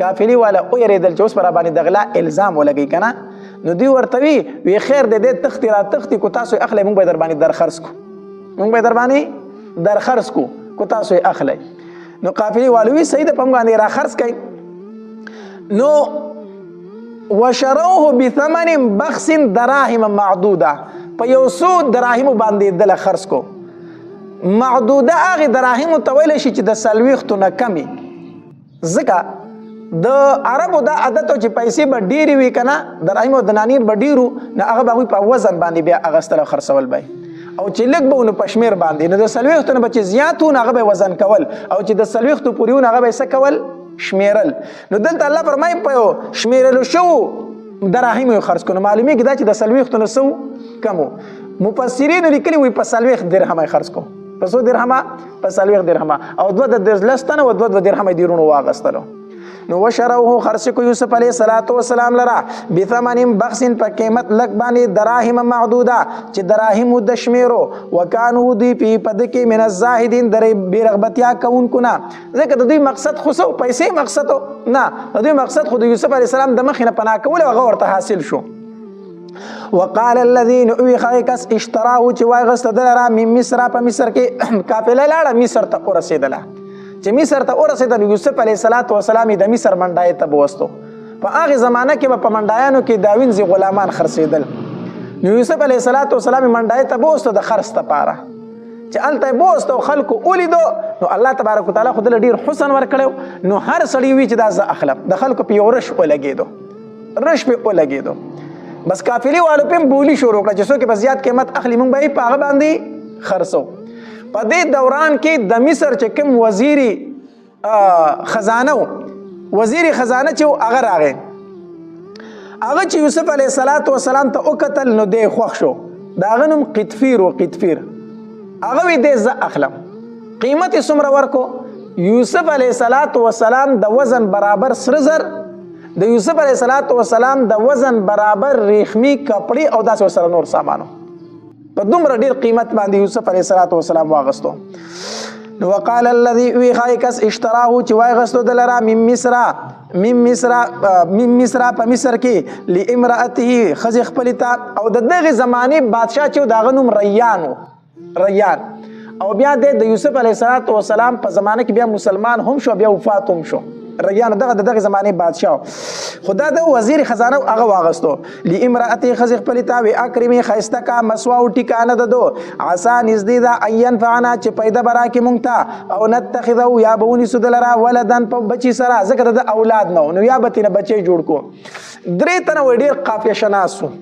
Speaker 1: قافلې والا ویرېدل چې اوس به راباندې د غلا الزام ولګوي که نه نو دوی ورته وی خیر دی دی تښتي را تښتي کو تاسو یې اخلی مونږ به یې در باندې درخرڅ کو کو تاسو یې اخلی نو قافلې والا وی صحیح ده په موږ باندې را خرڅ کوي نو وشروه بثمن بخس دراهم معدوده په یو څو دراهمو باندې دله خرڅ کو معدوده هغې دراهمو ته ویلی شي چې د څلوېښتو نه کمې ځکه د عربو دا عادت و چې پیسې به ډېرې وي که نه دراهم او دنانیر به ډېرو نو هغه به هغوی په وزن باندې بیا اخیستل او خرڅول به او چې لږ به نو په شمېر باندې نو د څلوېښتو نه به چې زیات و نو هغه به وزن کول او چې د څلوېښتو پورې و نو هغه به یې څه کول شمیرل نو دلته الله فرمایي په شمیرلو شو دراهم یې خرڅ کړو نو معلومیږي دا چې د څلوېښتو نه څه کم و مفسرینو لیکلي وي په 40 درهمه یې خرڅ کړو په څو درهمه په 40 درهمه او دوه د لس تنه او دوه درهمه یې دیرونو واغستلو نو وشروه خرڅ کو یوسف علیه السلام لرا بثمن بخس په قیمت لک باندې دراهم معدوده چې دراهم د شمیرو وکانو دی په د کې من الزاهدین درې بیرغبتیا کوونکو نه ځکه د دوی مقصد خو سو پیسې مقصد نه د دوی مقصد خو د یوسف علیه السلام د مخ نه پناه کول او هغه ورته حاصل شو وقال الذين خيكس اشتراه چې وای غست دلرا من مصر په مصر کې قافله لاړه مصر ته ورسېدله چې مصر ته ورسېدل یوسف علیه السلام د مصر منډای ته بوستو په هغه زمانہ کې په منډایانو کې داوینځي غلامان خرڅېدل نو یوسف علیه السلام منډای ته بوستو د خرڅ لپاره چې الته بوستو خلکو ولیدو نو الله تبارک وتعالى خو دل ډیر حسن ورکړو نو هر سړی وی چې دا ز اخلم د خلکو په یورش ولګېدو بس قافلی والو په بولی شروع کړه چې څوک په زیات قیمت اخلي مونږ به په هغه باندې خرڅو په دې دوران کې د مصر چې کوم وزیری خزانه چې هغه راغی هغه چې یوسف علیه السلام ته وکتل نو دی خوښ شو د هغه نوم قطفیر هغه وی دی زه اخلم قیمت یې څومره ورکو یوسف علیه السلام د وزن برابر سره زر د یوسف علیه السلام د وزن برابر ریخمی کپړې او داسې ورسره نور سامانو په دومره ډیر قیمت باندې یوسف علیه السلام واغستو نو وقال الذي ويخايكس اشتراه چې واغستو دلرا من مصر په مصر کې لامراته خزي خپلتا او د دغه زمانه بادشاہ چې داغه نوم ریان او بیا د یوسف علیه السلام په زمانه کې بیا مسلمان هم شو بیا وفات هم شو ریان دغه زمانه بادشاه خدا د وزیر خزانه هغه واغستو لامرأتی خزق پلیتا وی اکرمی خیسته کا مسوا او ټیکانه ددو عسى نزدې دا عین فعنا چې پیدا برا کې مونږ او نتخذو یا بونی سدلرا ولدان په بچی سره ذکر د اولاد نو یا بتینه بچی جوړ کو درې تنه ډیر قافیه شناسو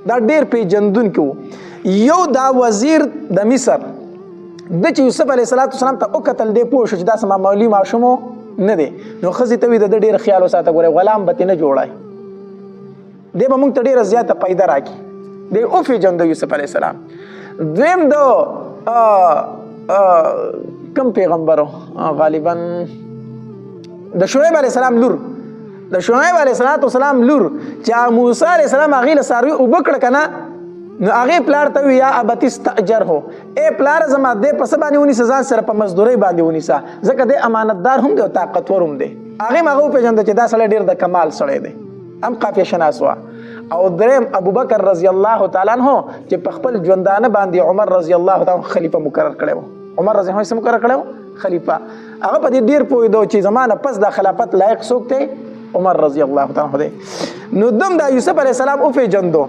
Speaker 1: دا ډیر پیجندون کو یو دا وزیر د مصر د چې یوسف علیه السلام ته وکتل دی پوه شو چې دا سما معلوم ماشومو نه دی نو ښځې ته وي د ډېر خیال وساته ګورې غلام به ترې نه جوړای دی به موږ ته ډېره زیاته پیدا راکړي دی وپېژنده یوسف علیه السلام دویم د کوم پیغمبر غالبا د شعیب علیه السلام لور د شعیب علیه السلام لور چې موسی علیه السلام هغې له څاروي اوبه کړه که نه نو هغې پلار ته وي یا ابت استاجره ای پلار زما دی په څه باندې ونیسه ځان سره په مزدورۍ باندې ونیسه ځکه دی امانتدار هم دی او طاقتور هم دی هغې م هغه وپېژنده چې دا سړی ډېر د کمال سړی دی هم قافیه شناس وه او دریم ابوبکر رضی الله تعالی عنه چې په خپل ژوندانه باندې عمر رضی الله تعالی خلیفه مقرر کړی و عمر رضی الله څه مقرر کړی و خلیفه هغه په دې ډېر پوهېدو چې زما نه پس د خلافت لایق څوک دی عمر رضی الله تعالی عنه دی نو دم دا یوسف علیه السلام وپېژندو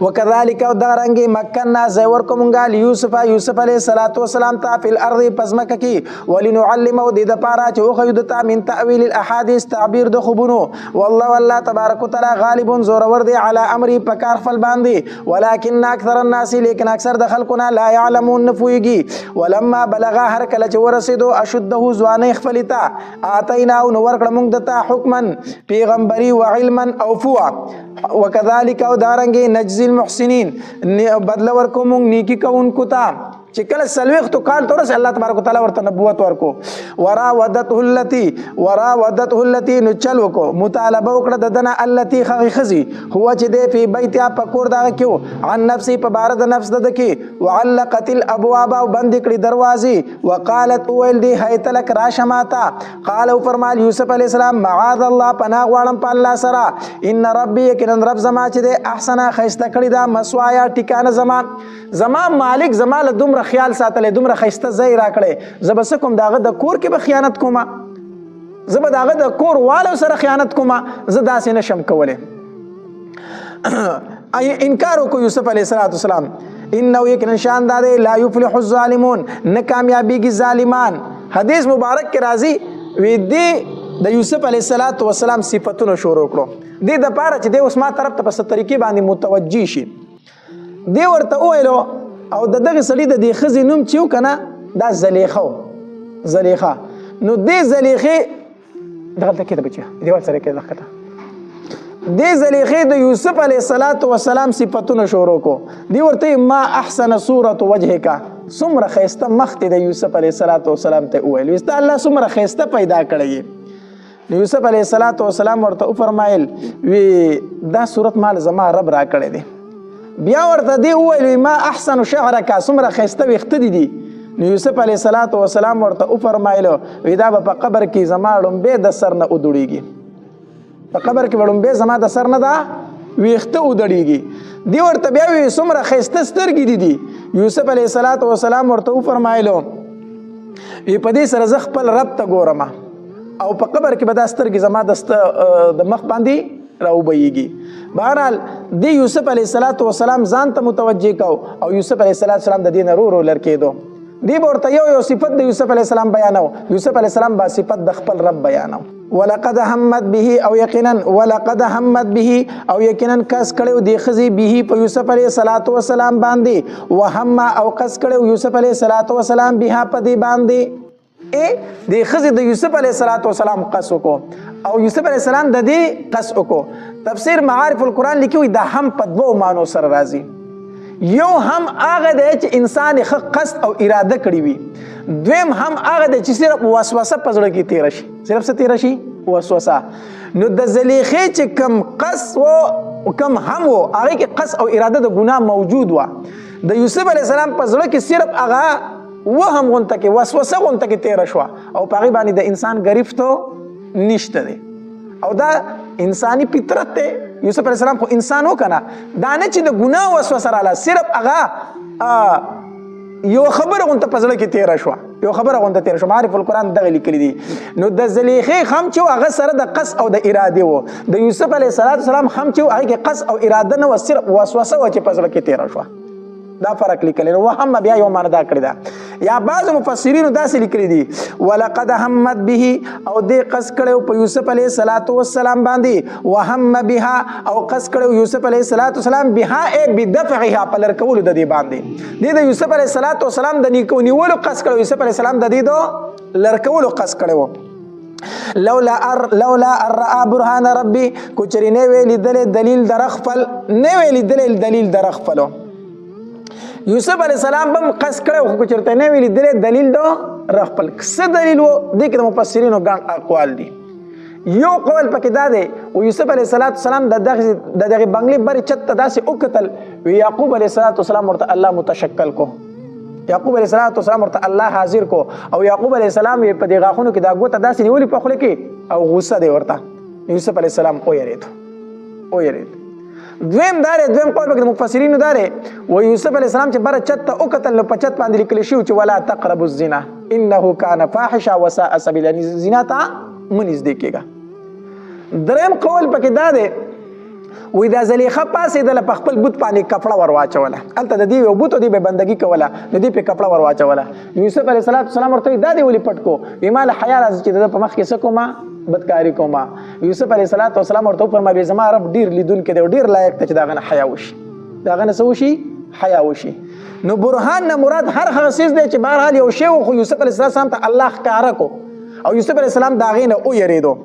Speaker 1: وکذالک او دغرنګي مکننا زور کومګا یوسف علیه السلام ته فی الارض پزمک کی ولنعلمه د پارا چې او خیدتا من تاویل الاحاديث تعبیر د خوبونو والله تبارک وتعالى غالب زور ور دی علی امر پکار فل باندې ولکن اکثر الناس لیکن اکثر د خلقنا لا يعلمون نفویږي ولما بلغ هر کله چې ورسېدو اشده ځواني خپلتا اتینا نو ورکړه موږ دته حکما پیغمبري و علما او فوا وکذالک او دارنګي نجزي المحسنين بدل ورکو مونږ نیکی کوونکو ته چې کله سلويختو کال ته ورسې الله تبارک وتعالى ورته نبوت ورکو وراودته التي نو چل وکو مطالبه وکړه د دنه التي خزي هو چې دی په بیت په کور دا کېو عن نفسي په بار د نفس د کې وعلقت الابواب او بند کړي دروازې وقالت ويل دی هيت لك راشماتا قال فرمال يوسف عليه السلام معاذ الله پناه غواړم په الله سره ان ربي يكن رب زما چې دی احسن خيسته کړي دا مسوایا ټیکانه زما مالک زما له دومره خیال ساتلې دومره خیسته ځای راکړی زه به څه کوم د هغه د کور کې به خیانت کومه زه به د هغه د کور والو سره خیانت کومه زه داسې نشم کولی انکار وکړو یوسف علیه السلام انه یقینا شان دا دی لا یفلح الظالمون نه کامیابیږي ظالمان حدیث مبارک کې راځي وی دی د یوسف علیه السلام صفتونه شروع کړو دې دپاره چې دی اوس ما طرف ته په څه طریقې باندې متوجه شي دی ورته وویلو او د دغه سړي د دې ښځې نوم چې و که نه دا زلیخه نو دې زلیخې دغلته کېده بچیه دیوال سره کېده ښکته دې زلیخې د یوسف علیه السلام صفتونه شروع کو دی ورته ما احسن صورت وجهک څومره ښایسته مخ دی د یوسف علیه السلام ته وویل وستا الله څومره ښایسته پیدا کړی یوسف علیه السلام ورته وفرمایل وی دا صورت مال زما رب را کړی دی بیا ورته دی وویل ما احسن شعرک څومره ښایسته ویښته دي نو یوسف علیه السلام ورته وفرمایلو وی دا به په قبر کې زما ړومبې د سر نه ودړېږي په قبر کې به ړومبې زما د سر نه دا ویښته ودړېږي دی ورته بیا وی څومره ښایسته سترګې دي یوسف علیه السلام ورته وفرمایلو وی په دې سره زه خپل رب ته ګورم او په قبر کې به دا سترګې زما د مخ باندې راوبهیږي بهرحال دی یوسف علیه السلام ځان ته متوجه کو او یوسف علیه السلام د دې نه ورو لر کېدو دی به ورته یو صفت د یوسف علیه السلام بیانو یوسف علیه السلام با صفت د خپل رب بیانو ولقد همت به او یقینا کس کړو دی ښځې به په یوسف علیه السلام باندې وهم او کس کړو یوسف علیه السلام بها په دې باندې دی ښځې د یوسف علیه السلام قص وکړو او یوسف علیه السلام د دې قص وکړو تفسیر معارف القرآن لیکي دا هم په دوو معنو سره راځي یو هم هغه دی چې انسان ښه قصد او اراده کړې وي دویم هم هغه دی چې صرف وسوسه په زړه کې تېره شي صرف څه تېره شي وسوسه نو د زلیخې چې کم قصد و کم هم و هغې کې قصد او اراده د ګناه موجود وه د یوسف علیه السلام په زړه کې صرف هغه وهم غونته کې وسوسه غونته کې تېره شوه او په هغې باندې د انسان ګرفتو نشته دی او دا انسانی فطرت دی یوسف علیه السلام خو انسان و کنه دا نه چې د ګناه وسوسه راله صرف هغه یو خبره غونته په زړه کې تېره شوه یو خبره غونډه تیر شو معارف القرآن دغه لیکلي دي نو د زلیخې خم چې هغه سره د قص او د اراده وو د یوسف علیه السلام خم چې هغه کې قص او اراده نه و صرف وسوسه و چې په زړه کې تیر شو دا فرق لیکلی نو وهم بیا یو معنی دا کړی دا یا بعض مفسرینو داسې لیکلی دي ولقد همت به او دې قص کړو په یوسف علیه السلام باندې وهم بها او قص کړو یوسف علیه السلام بها ای بدفعها په لر کولو د دې باندې د یوسف علیه السلام د نیولو قص کړو یوسف علیه السلام د دې دو لر کولو قص کړو لولا الرا برهان ربي کوچری نه ویل دلیل درخفل نه ویل دلیل درخفلو یوسف علیہ السلام بم قص کړو خو چرته نه ویل دلیل دو رخپل څه دلیل وو د کې مفسرینو ګڼ اقوال دي یو قول پکې دا دی او یوسف علیہ السلام د دغه بنگلې بری چت داسې وکتل یعقوب علیہ السلام ورته الله متشکل کو یعقوب علیہ السلام ورته الله حاضر کو او یعقوب علیہ السلام په دې غاخونو کې دا ګوته داسې نیولې په خله کې او غوسه دی ورته یوسف علیہ السلام او یریدو دویم قول پکې مفسرینو داره و یوسف علیہ السلام چې بر چت او قتل په چت باندې لیکل شو چې ولا تقربوا الزنا انه كان فاحشا وساء سبيلا زنا ته منځ دی کېږي دریم قول پکې داره وې دا زلیخه پاسې د خپل بوت باندې کپڑا ور واچوله الته د دې بوت دی به بندگی کوله د دې په کپڑا ور واچوله یوسف علیہ السلام ورته دا دی ولې پټکو ایمال حیا راځي چې د په مخ کې سکوما بدکاری کوما یوسف علیہ السلام ورته فرمایي زما رب ډیر لیدون کې دی ډیر لایق ته چې داغه نه حیا وشي داغه نه سوشي حیا وشي نو برهان نه مراد هر هغه څه دی چې بهر حال یو شی خو یوسف علیہ السلام ته الله ښکارا کو او یوسف علیہ السلام داغه نه او یریدو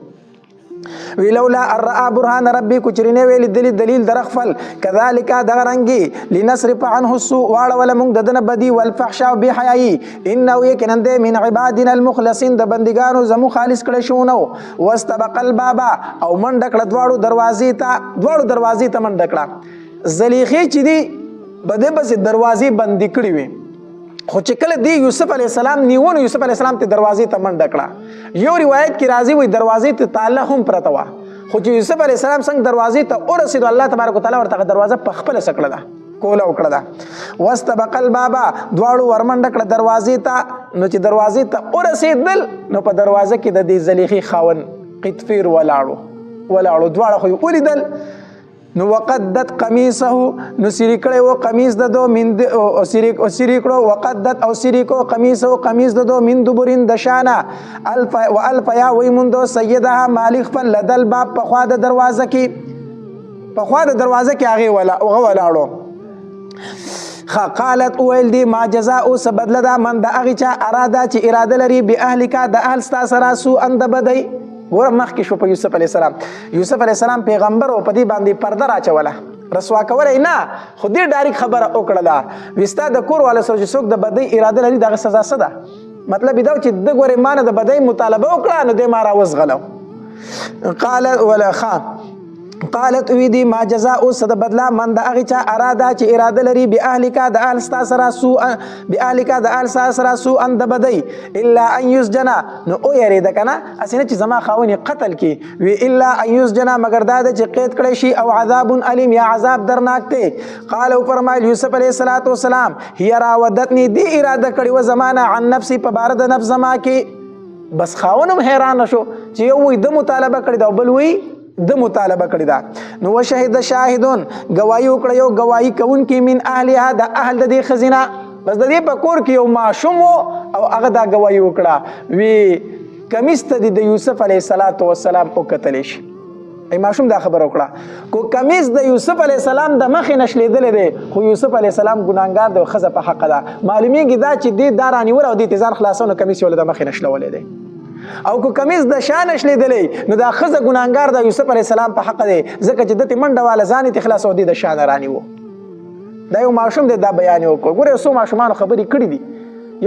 Speaker 1: ولولا الرا برهان ربي کوچرینه ویل دلیل درخفل كذلك دغرنګي لنصرف عنه السوء واړه ولا موږ ددنه بدی والفحشاء بحیاي انه یکنند من عبادنا المخلصين د بندگانو زمو خالص کړه شو نو واستبق الباب او من ډکړه دواړو دروازې ته من ډکړه زلیخې چې دی بده بس دروازې بند کړې وي خو چې کله دی یوسف علیہ السلام نیونه یوسف علیہ السلام ته دروازې ته منډه کړه یو روایت کې راځي وي دروازې ته تعالی هم پرته وه خو چې یوسف علیہ السلام څنګه دروازې ته ورسېدو الله تبارک وتعالی ورته دروازه په خپله سکړه ده کوله وکړه ده واستبق الباب دواړو ورمنډه کړه دروازې ته نو چې دروازې ته ورسېدل نو په دروازه کې د دې زلیخې خاون قطفیر ولاړو دواړه خو ولیدل نو وقدت قمیصه نو سری کړه و قمیص د دو من او سری کړه وقدت او سری کو قمیص د دو من دبرین دشانه الف یا ویمندو سیدها مالک فل لدل باب په خوا د دروازه کې هغه ولاړو قالت اویل دی ما جزاء سبدل دا من د هغه چا اراده لري به اهلک د اهل ستا سره سو اند بدی ګوره مخکې شو په یوسف علیہ السلام پیغمبر او په دې باندې پرده راچوله رسوا کوله نه خو دې ډایرک خبره وکړله وستا د کور والا سره چې څوک د بدی اراده لري دغه سزا څه ده مطلب دا چې د ګورې مانه د بدی مطالبه وکړه نو دې ما راوزغلو قالت ویدی ما جزاء صد بدلا من د هغه چا اراده لري به اهلک د اهل ستا سره سو به اهلک د اهل ستا سره سو اند بدی الا ان یسجنا نو او یریده کنه اسنه چې زما خاوني قتل کی وی الا ان یسجنا مگر دا چې قید کړي شي او عذاب الیم یا عذاب درناک ته قال فرمایل یوسف علیہ السلام هي راودتنی دی اراده کړي و زمانه عن نفسي په بار د نفس زما کې بس خاونم حیران شو چې یو د مطالبه کړي دا بل وی د مطالبه کړی دا نو وشهد شاهدون گواہی وکړه یو گواہی کوونکی من اهلها د اهل د دې خزینه بس د دې په کور کې یو ماشوم او هغه دا گواہی وکړه وی کمیس ته د یوسف علیه السلام او قتل شي ای ماشوم دا خبر وکړه کو کمیس د یوسف علیه السلام د مخې نشلیدل دی خو یوسف علیه السلام ګناهګار دی خزه په حق ده معلومیږي دا چې دې دارانی ور او دې تزان خلاصونه کمیس ول د مخې نشلولې دی او کو کمیز د شان شلیدلې نو دا خزه ګناهګار د یوسف علیہ السلام په حق دی ځکه چې د منډه والا ځان ته خلاص ودی د شان رانی وو دا یو ماشوم دی دا بیان وکړ ګوره سو ماشومان خبرې کړې دي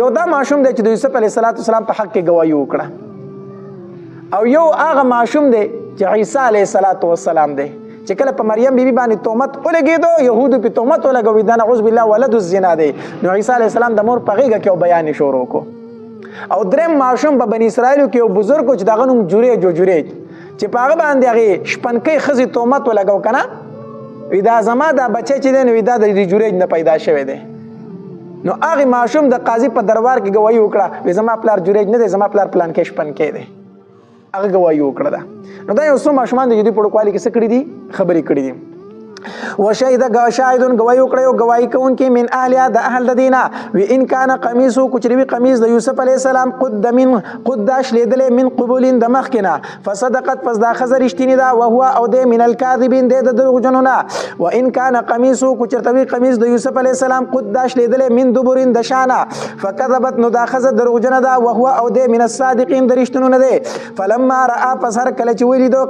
Speaker 1: یو دا ماشوم دی چې د یوسف علیہ السلام په حق کې گواہی وکړه او یو هغه ماشوم دی چې عیسی علیہ السلام دی چې کله په مریم بیبي باندې تهمت ولګېدو یهودو په تهمت ولګوي دا نعوذ بالله ولد الزنا دی نو عیسی علیہ السلام د مور په غېږه کې بیان شروع وکړ او دریم ماشوم په بنی اسرائیل کې یو بزرګ چې دغه نوم جوړې چې په هغه باندې هغه شپنکۍ خزي تهمت ولګاو کنه وی دا زما دا بچی چې دی نو دا د جوړې نه پیدا شوی دی نو هغه ماشوم د قاضي په دربار کې گواہی وکړه وې زما پلار جوړیج نه دی زما پلار پلان کې شپن کې دی هغه گواہی وکړه دا نو دا یو څو ماشومان د دې په ډول کې څه کړی دي خبرې کړې دي وشهد شاهد گواہی وکړو گواہی کوونکی من اهلها د اهل د دینا و ان کان قمیصو کچریوی قمیص د یوسف علی السلام قد شلیدل من قبول د مخکنا فصدقت پس دا خزر اشتینی دا وهو او د من الكاذبین د دروغجنونا و ان کان قمیصو کچرتوی قمیص د یوسف علی السلام قد شلیدل من دبرین د شانا فكذبت نو دا خزر دروغجن دا وهو او د من الصادقین درشتنونه ده فلما را پس هر کله چې ولیدو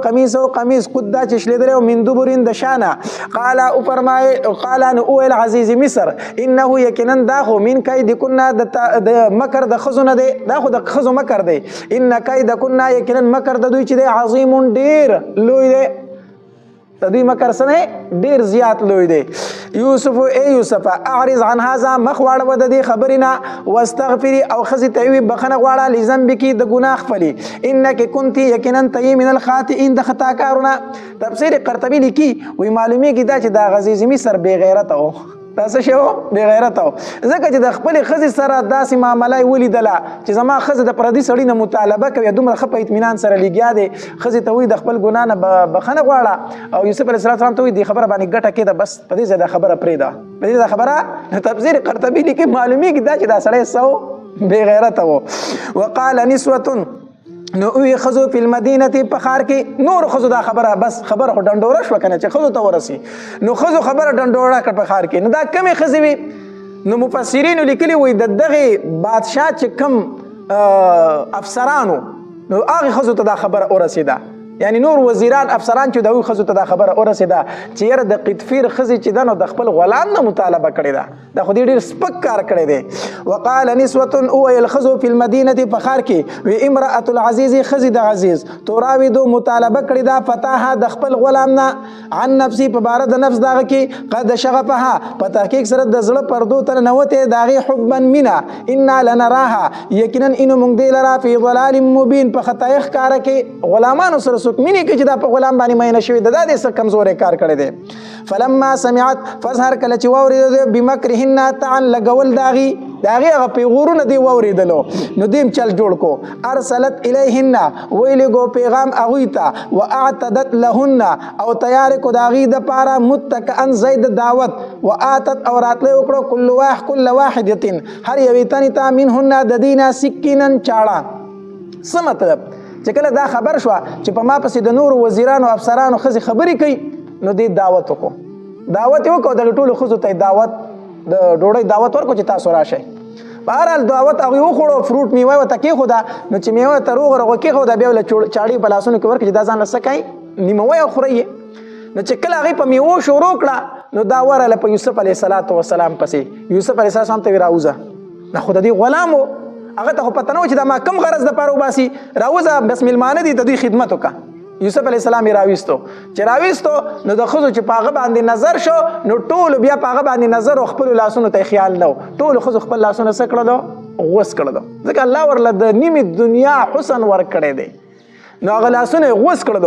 Speaker 1: قمیص قد شلیدل من دبرین د شانا قال او فرمای قال ان او العزیز مصر انه یقینا داخو من کید کنا د مکر د خزونه دی داخو د خزو مکر دی ان کید کنا یقینا مکر د دوی چې دی عظیم ډیر لوی دی د دوی مکر سره ډیر زیات لوی دی یوسف اعرض عن هذا مخواړه ود دي خبرنا واستغفري او خزي توي بخنه غواړه لذنبك د ګناه خپلي انك كنت يقينا تي من الخاطئين د خطا کارونه تفسیر قرطبي لیکي وي معلومي کی دا چې دا غزيز مصر بے غیرت او تاسو شو بے غیرت او ځکه چې د خپل خزي سره داسې معاملای ولیدله چې زما خزه د پردي سړی نه مطالبه کوي دومره خپه اطمینان سره لګیا دی خزي ته وي د خپل ګنا نه بخنه غواړه او یوسف علیه السلام ته وي د خبره باندې ګټه کېده بس په دې ځای د خبره پرېده په دې د خبره تفسیر قرطبي لیکي معلومي کی دا چې دا سړی سو بے غیرت او وقال نسوه نو وی خزو په المدینه په خار کې نور خزو دا خبره بس خبره ډنډوره شو کنه چې خزو ته ورسی نو خزو خبره ډنډوره کړ په خار کې نو دا کمی خزي وي نو مفسرین لیکلي وي د دغه بادشاہ چې کم افسرانو نو هغه خزو ته دا خبره ورسیده یعنی نور وزیران افسران چې دوی خزو ته دا خبره ورسیده چې یره د قطفیر خزي چې دنو د خپل غلام نه مطالبه کړی ده د خو دې ډیر سپک کار کړی دی وقال نسوه او الخزو في المدينه فخار کې و امراه العزيز خزي د عزيز تراوي دو مطالبه کړی ده فتاها د خپل غلام نه عن نفسي په بار د نفس دغه کې قد شغفها په تحقیق سره د زړه پردو تر نوته داغي حبا منا ان لنراها یقینا انه موږ دی لرا په ضلال مبين په خطایخ کار کې غلامانو سره مینه کې چې دا په غلام باندې مینه شوی د دې څخه کمزورې کار کړی دی فلما سمعت فظهر کله چې واورید بمکرهن تعن لګول داغي هغه پیغورونه دی واوریدلو نو دیم چل جوړ کو ارسلت الیهن ویلګو پیغام اغوی ته واعتدت لهن او تیار کو داغي د پاره متکئن زید دعوت واتت اوراتله وکړو کل واحده هر یوی تنی تا منهن د دینه سکینن چاړه څه مطلب چې کله دا خبر شو چې په ما پسې د نور وزیرانو افسرانو خزي خبرې کوي نو دې دعوت وکړو د ټولو خزو ته دعوت د ډوړې دعوت ورکو چې تاسو راشئ بهرحال دعوت هغه وخوړو فروټ میوه وته کې خدا نو چې میوه ته روغ کې خدا بیا ول چاړي په لاسونو کې ورکړي چې دا ځان لسکای نیمه وای خوري نو چې کله هغه په میوه شروع کړه نو دا وراله په یوسف علیه السلام پسې یوسف علیه السلام ته راوځه نه خدای غلامو هغه ته پته نه و چې دا ما کم غرض د پاره وباسي راوځه بس ملمانه دي ته دوی خدمت وکړه یوسف علیه السلام راويستو چې راويستو نو د خزو چې پاغه باندې نظر شو نو ټول بیا پاغه باندې نظر خپل لاسونو ته خیال نو ټول خزو خپل لاسونو سکړه غوس کړه ځکه الله ورله د نیمه دنیا حسن ور کړی دی نو هغه لاسونه غوس کړه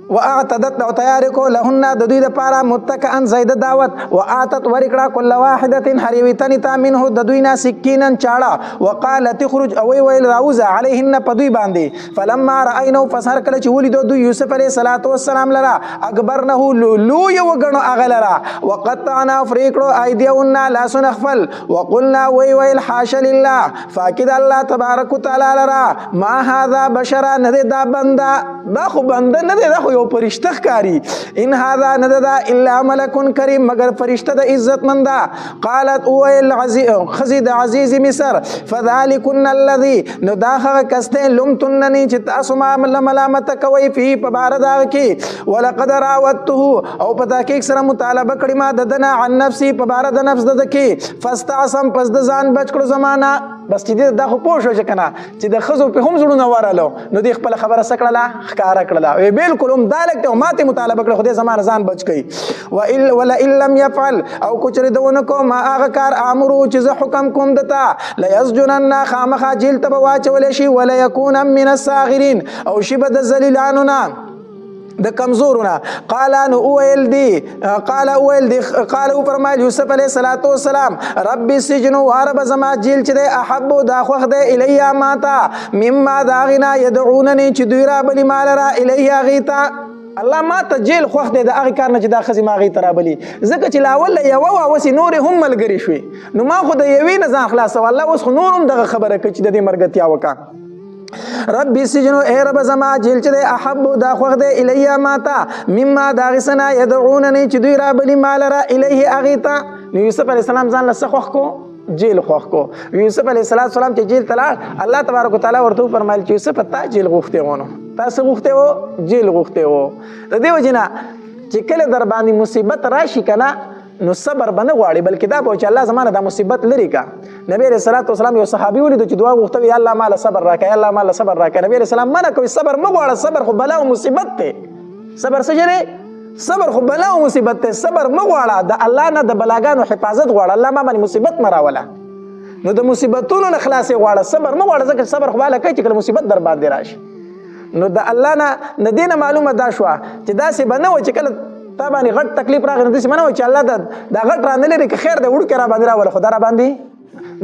Speaker 1: واعتدت لو تیارکو لهن د دوی د پاره متکئن زید دعوت واعتت ورکړه کل واحده هر یو تنتا منه د دوی نه سکینن چاړه وقالت تخرج او ویل راوزه علیهن په دوی باندې فلما راینو فسر کله چې ولید دوی یوسف علیه السلام لرا اکبرنه لو یو غنو اغلرا وقطعنا فريقو ايديون لا سنخفل وقلنا ويل حاش لله فاكد الله تبارك وتعالى لرا ما هذا بشرا ندی دا بندا دا خو بنده نه دی دا خو یو فرشته ښکاري ان هذا نددا الا ملک کریم مگر فرشته د عزت مندا قالت او العزیز خزید عزیز مصر فذلكن الذي نو دا هغه کسته لمتننی چې تاسو ما ملامت کوي فی په بار دا کې ولقد راودته او په تحقیق سره مطالبه کړی ما ددنه عن نفسي په بار د نفس د کې فاستعصم پس د ځان بچ کړو زمانہ بس چې دا خو پوه شو چې کنه چې د خزو په هم زړونه ورالو نو د خپل خبره سکړه ښکارا کړله وی بالکل هم دالک ته ماته مطالبه کړ خو د زمانه ځان بچ کړي ولا ان لم يفعل او کچره دونه کو ما هغه کار امرو چې زه حکم کوم دتا لا يسجنن خامخ جیل ته واچول شي ولا يكون من الصاغرين او شی بد ذلیلاننا د کمزورونه. قال نو اویل دی قال او فرمایل یوسف علیه السلام ربي السجن وارب زما جیل چې دی احب دا خوښ دی الیا ماتا مما دا غنا يدعونني چې دوی را بلی مال را الیا غیتا. الله ما ته جیل خوښ دی د هغه کار نه چې دا ښځې ما هغې ته رابلي، ځکه چې لاول یوه وه اوس یې نورې هم ملګرې شوې، نو ما خو د یوې نه ځان خلاصوه. الله اوس خو نور هم دغه خبره کوي چې د دې ملګرتیا وکړه. ربي السجن ای رب زما جیل چې دی احب دا خوښ دی الیا ماته مما د هغې څه نه یدعونني چې دوی رابلي ما لره الیه هغې ته. نو یوسف علیه السلام ځان له څه خوښ کو؟ جیل خوښ کو. یوسف علیه السلام چې جیل ته لاړ، الله تبارک وتعالی ورته وفرمایل چې یوسف تا جیل غوښتی و، نو تا څه غوښتی و؟ جیل غوښتی و. د دې وجې نه چې کله در باندې مصیبت راشي که نه، نو صبر به نه غواړي، بلکې دا به چې الله زما نه دا مصیبت لرې که. نبی علیه السلام یو صحابي ولیدو چې دعا غوښته، یا الله ماله صبر راکړه، یا الله ماله صبر راکړه. نبی علیه السلام منع کوي صبر مه غواړه، صبر خو بلا او مصیبت دی. صبر څه شی دی؟ صبر خو بلا او مصیبت دی. صبر مه غواړه، د الله نه د بلاګانو حفاظت غواړه، الله ما باندې مصیبت مه راوله. نو د مصیبتونو نه خلاصې غواړه، صبر مه غواړه، ځکه صبر خو به هله کوي چې کله مصیبت در باندې راشي. نو د الله نه د دې نه معلومه دا شوه چې داسې به نه وه چې کله تا باندې غټ تکلیف راغی، نو داسې به نه وه چې الله دا غټ را نه لري، که خیر دی وړوکی را باندې راوله، خو دا را باندې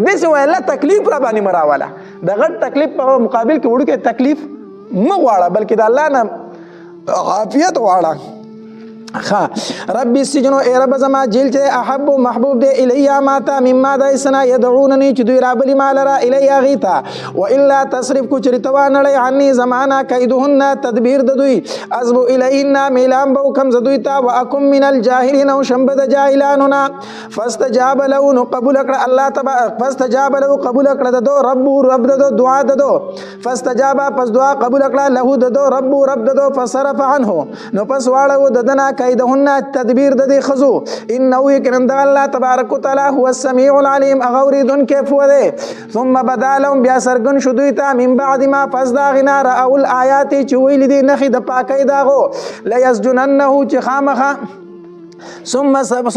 Speaker 1: داسې وایي الله تکلیف را باندې مه راوله. د غټ تکلیف په مقابل کې وړوکی تکلیف مه غواړه، بلکې د الله نه عافیت غواړه. ربي السجن ای رب زما جیل چې احب محبوب دی الیا ماته مما دا اسنا يدعونني چې دوی رابلی مال را الیا غیتا. و الا تصرف کو چرتوا نړی عني زمانہ کیدهن تدبیر د دوی ازب الیهن میلام بو کم زدوی تا واکم من الجاهلین او شنبد جاهلاننا. فاستجاب له قبول کړ الله تبارک، فاستجاب له قبول کړ دو رب دو دعا دو، فاستجاب پس دعا قبول کړ له دو رب دو فصرف عنه، نو پس واړو ددنا کیدهن تدبیر د دې خزو. انه یقینا د الله تبارک وتعالى هو السميع العليم اغوریدن کیف وده. ثم بدا لهم بیا سرګن شو دوی ته من بعد ما پس دا غنا راو الآیات چې ویل دي نخې د پاکۍ داغو لیسجننه چې خامخه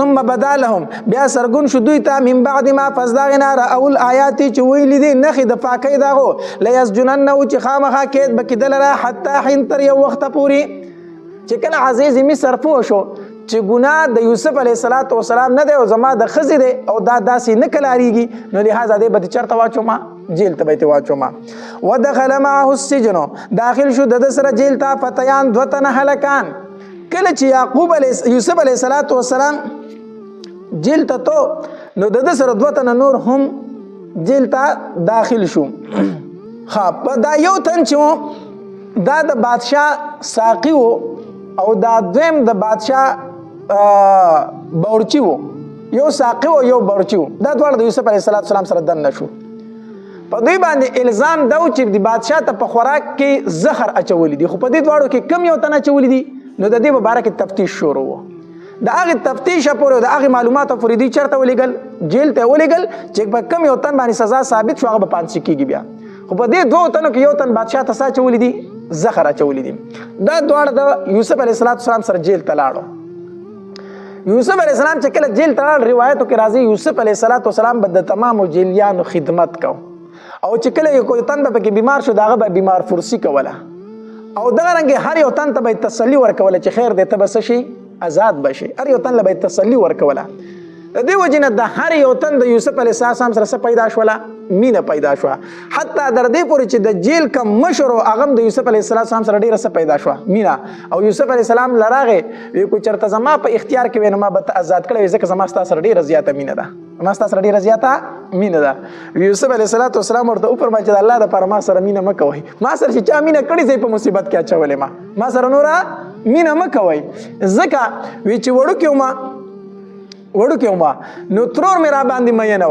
Speaker 1: ثم بدا لهم بیا سرګون شو دوی ته من بعد ما پس دا غنا راو الآیات چې ویل دي نخې د پاکۍ داغو لیسجننه چې خامخه کید بکیدل را حتی حین تر یو وخت پوری. چې کله عزیز مصر پوه شو چې ګناه د یوسف علیه السلام نه دی او زما د ښځې دی او دا داسې نه کلاریږي، نو لهذا دی به دې چېرته واچومه؟ جیل ته به یې واچومه. ودخل معه السجن داخل شو د ده سره جیل ته فتیان دوه تنه هلکان. کله چې یوسف علیه السلام جیل ته تو، نو د ده سره دوه تنه نور هم جیل ته داخل شو. په دا یو تن چې و دا د بادشاه ساقي و، او دا دویم د بادشاه باورچی و. یو ساقي و یو باورچی و، دا دواړه د یوسف علیه السلام سره دننه شو. په دوی باندې الزام دا و چې د بادشاه ته په خوراک کې زهر اچولی دي، خو په دې دواړو کې کم یو تن اچولی دي. نو د دې په باره کې تفتیش شروع و. د هغې تفتیشه پورې او د هغې معلوماتو پورې دوی چېرته ولېږل؟ جیل ته ولېږل چې په کم یو تن باندې سزا ثابت شو، هغه به پانسي کېږي. بیا خو په دې دوو تنو کې یو تن بادشاه ته څه اچولی دي؟ زهر اچولی دي. دا دواړه د یوسف علیه السلام سره جیل ته لاړو. یوسف علیه السلام چې کله جیل ته لاړ، روایتو کې راځي یوسف علیه السلام به د تمامو جیلیانو خدمت کو، او چې کله یو تن به پکې بیمار شو، د هغه به بیمار فرسی کوله، او دغه رنګې هر یو تن ته به تسلي ورکوله چې خیر دی ته به څه شي؟ آزاد به شي. هر یو تن له به تسلي ورکوله. د دې وجې نه د هر یو تن د یوسف علیه السلام سره څه پیدا شوله؟ مینه پیدا شوه. حتی در دې پورې چې د جیل کم مشر و هغه هم د یوسف علیه السلام سره ډېره څه پیدا شوه؟ مینه. او یوسف علیه السلام له راغې وی کو چېرته زما په اختیار کې وی نو ما به ته آزاد کړی وی، ځکه زما ستا سره ډېره زیاته مینه ده، ما ستا سره ډېره زیاته مینه ده. یوسف علیه السلام ورته وفرمایل چې د الله دپاره ما سره مینه مه کوئ، ما سره چې چا مینه کړې ځای په مصیبت کې اچولې ما سره نوره مینه مه کوئ، ځکه وی چې وړوکی وم نو ترور مې را باندې مینه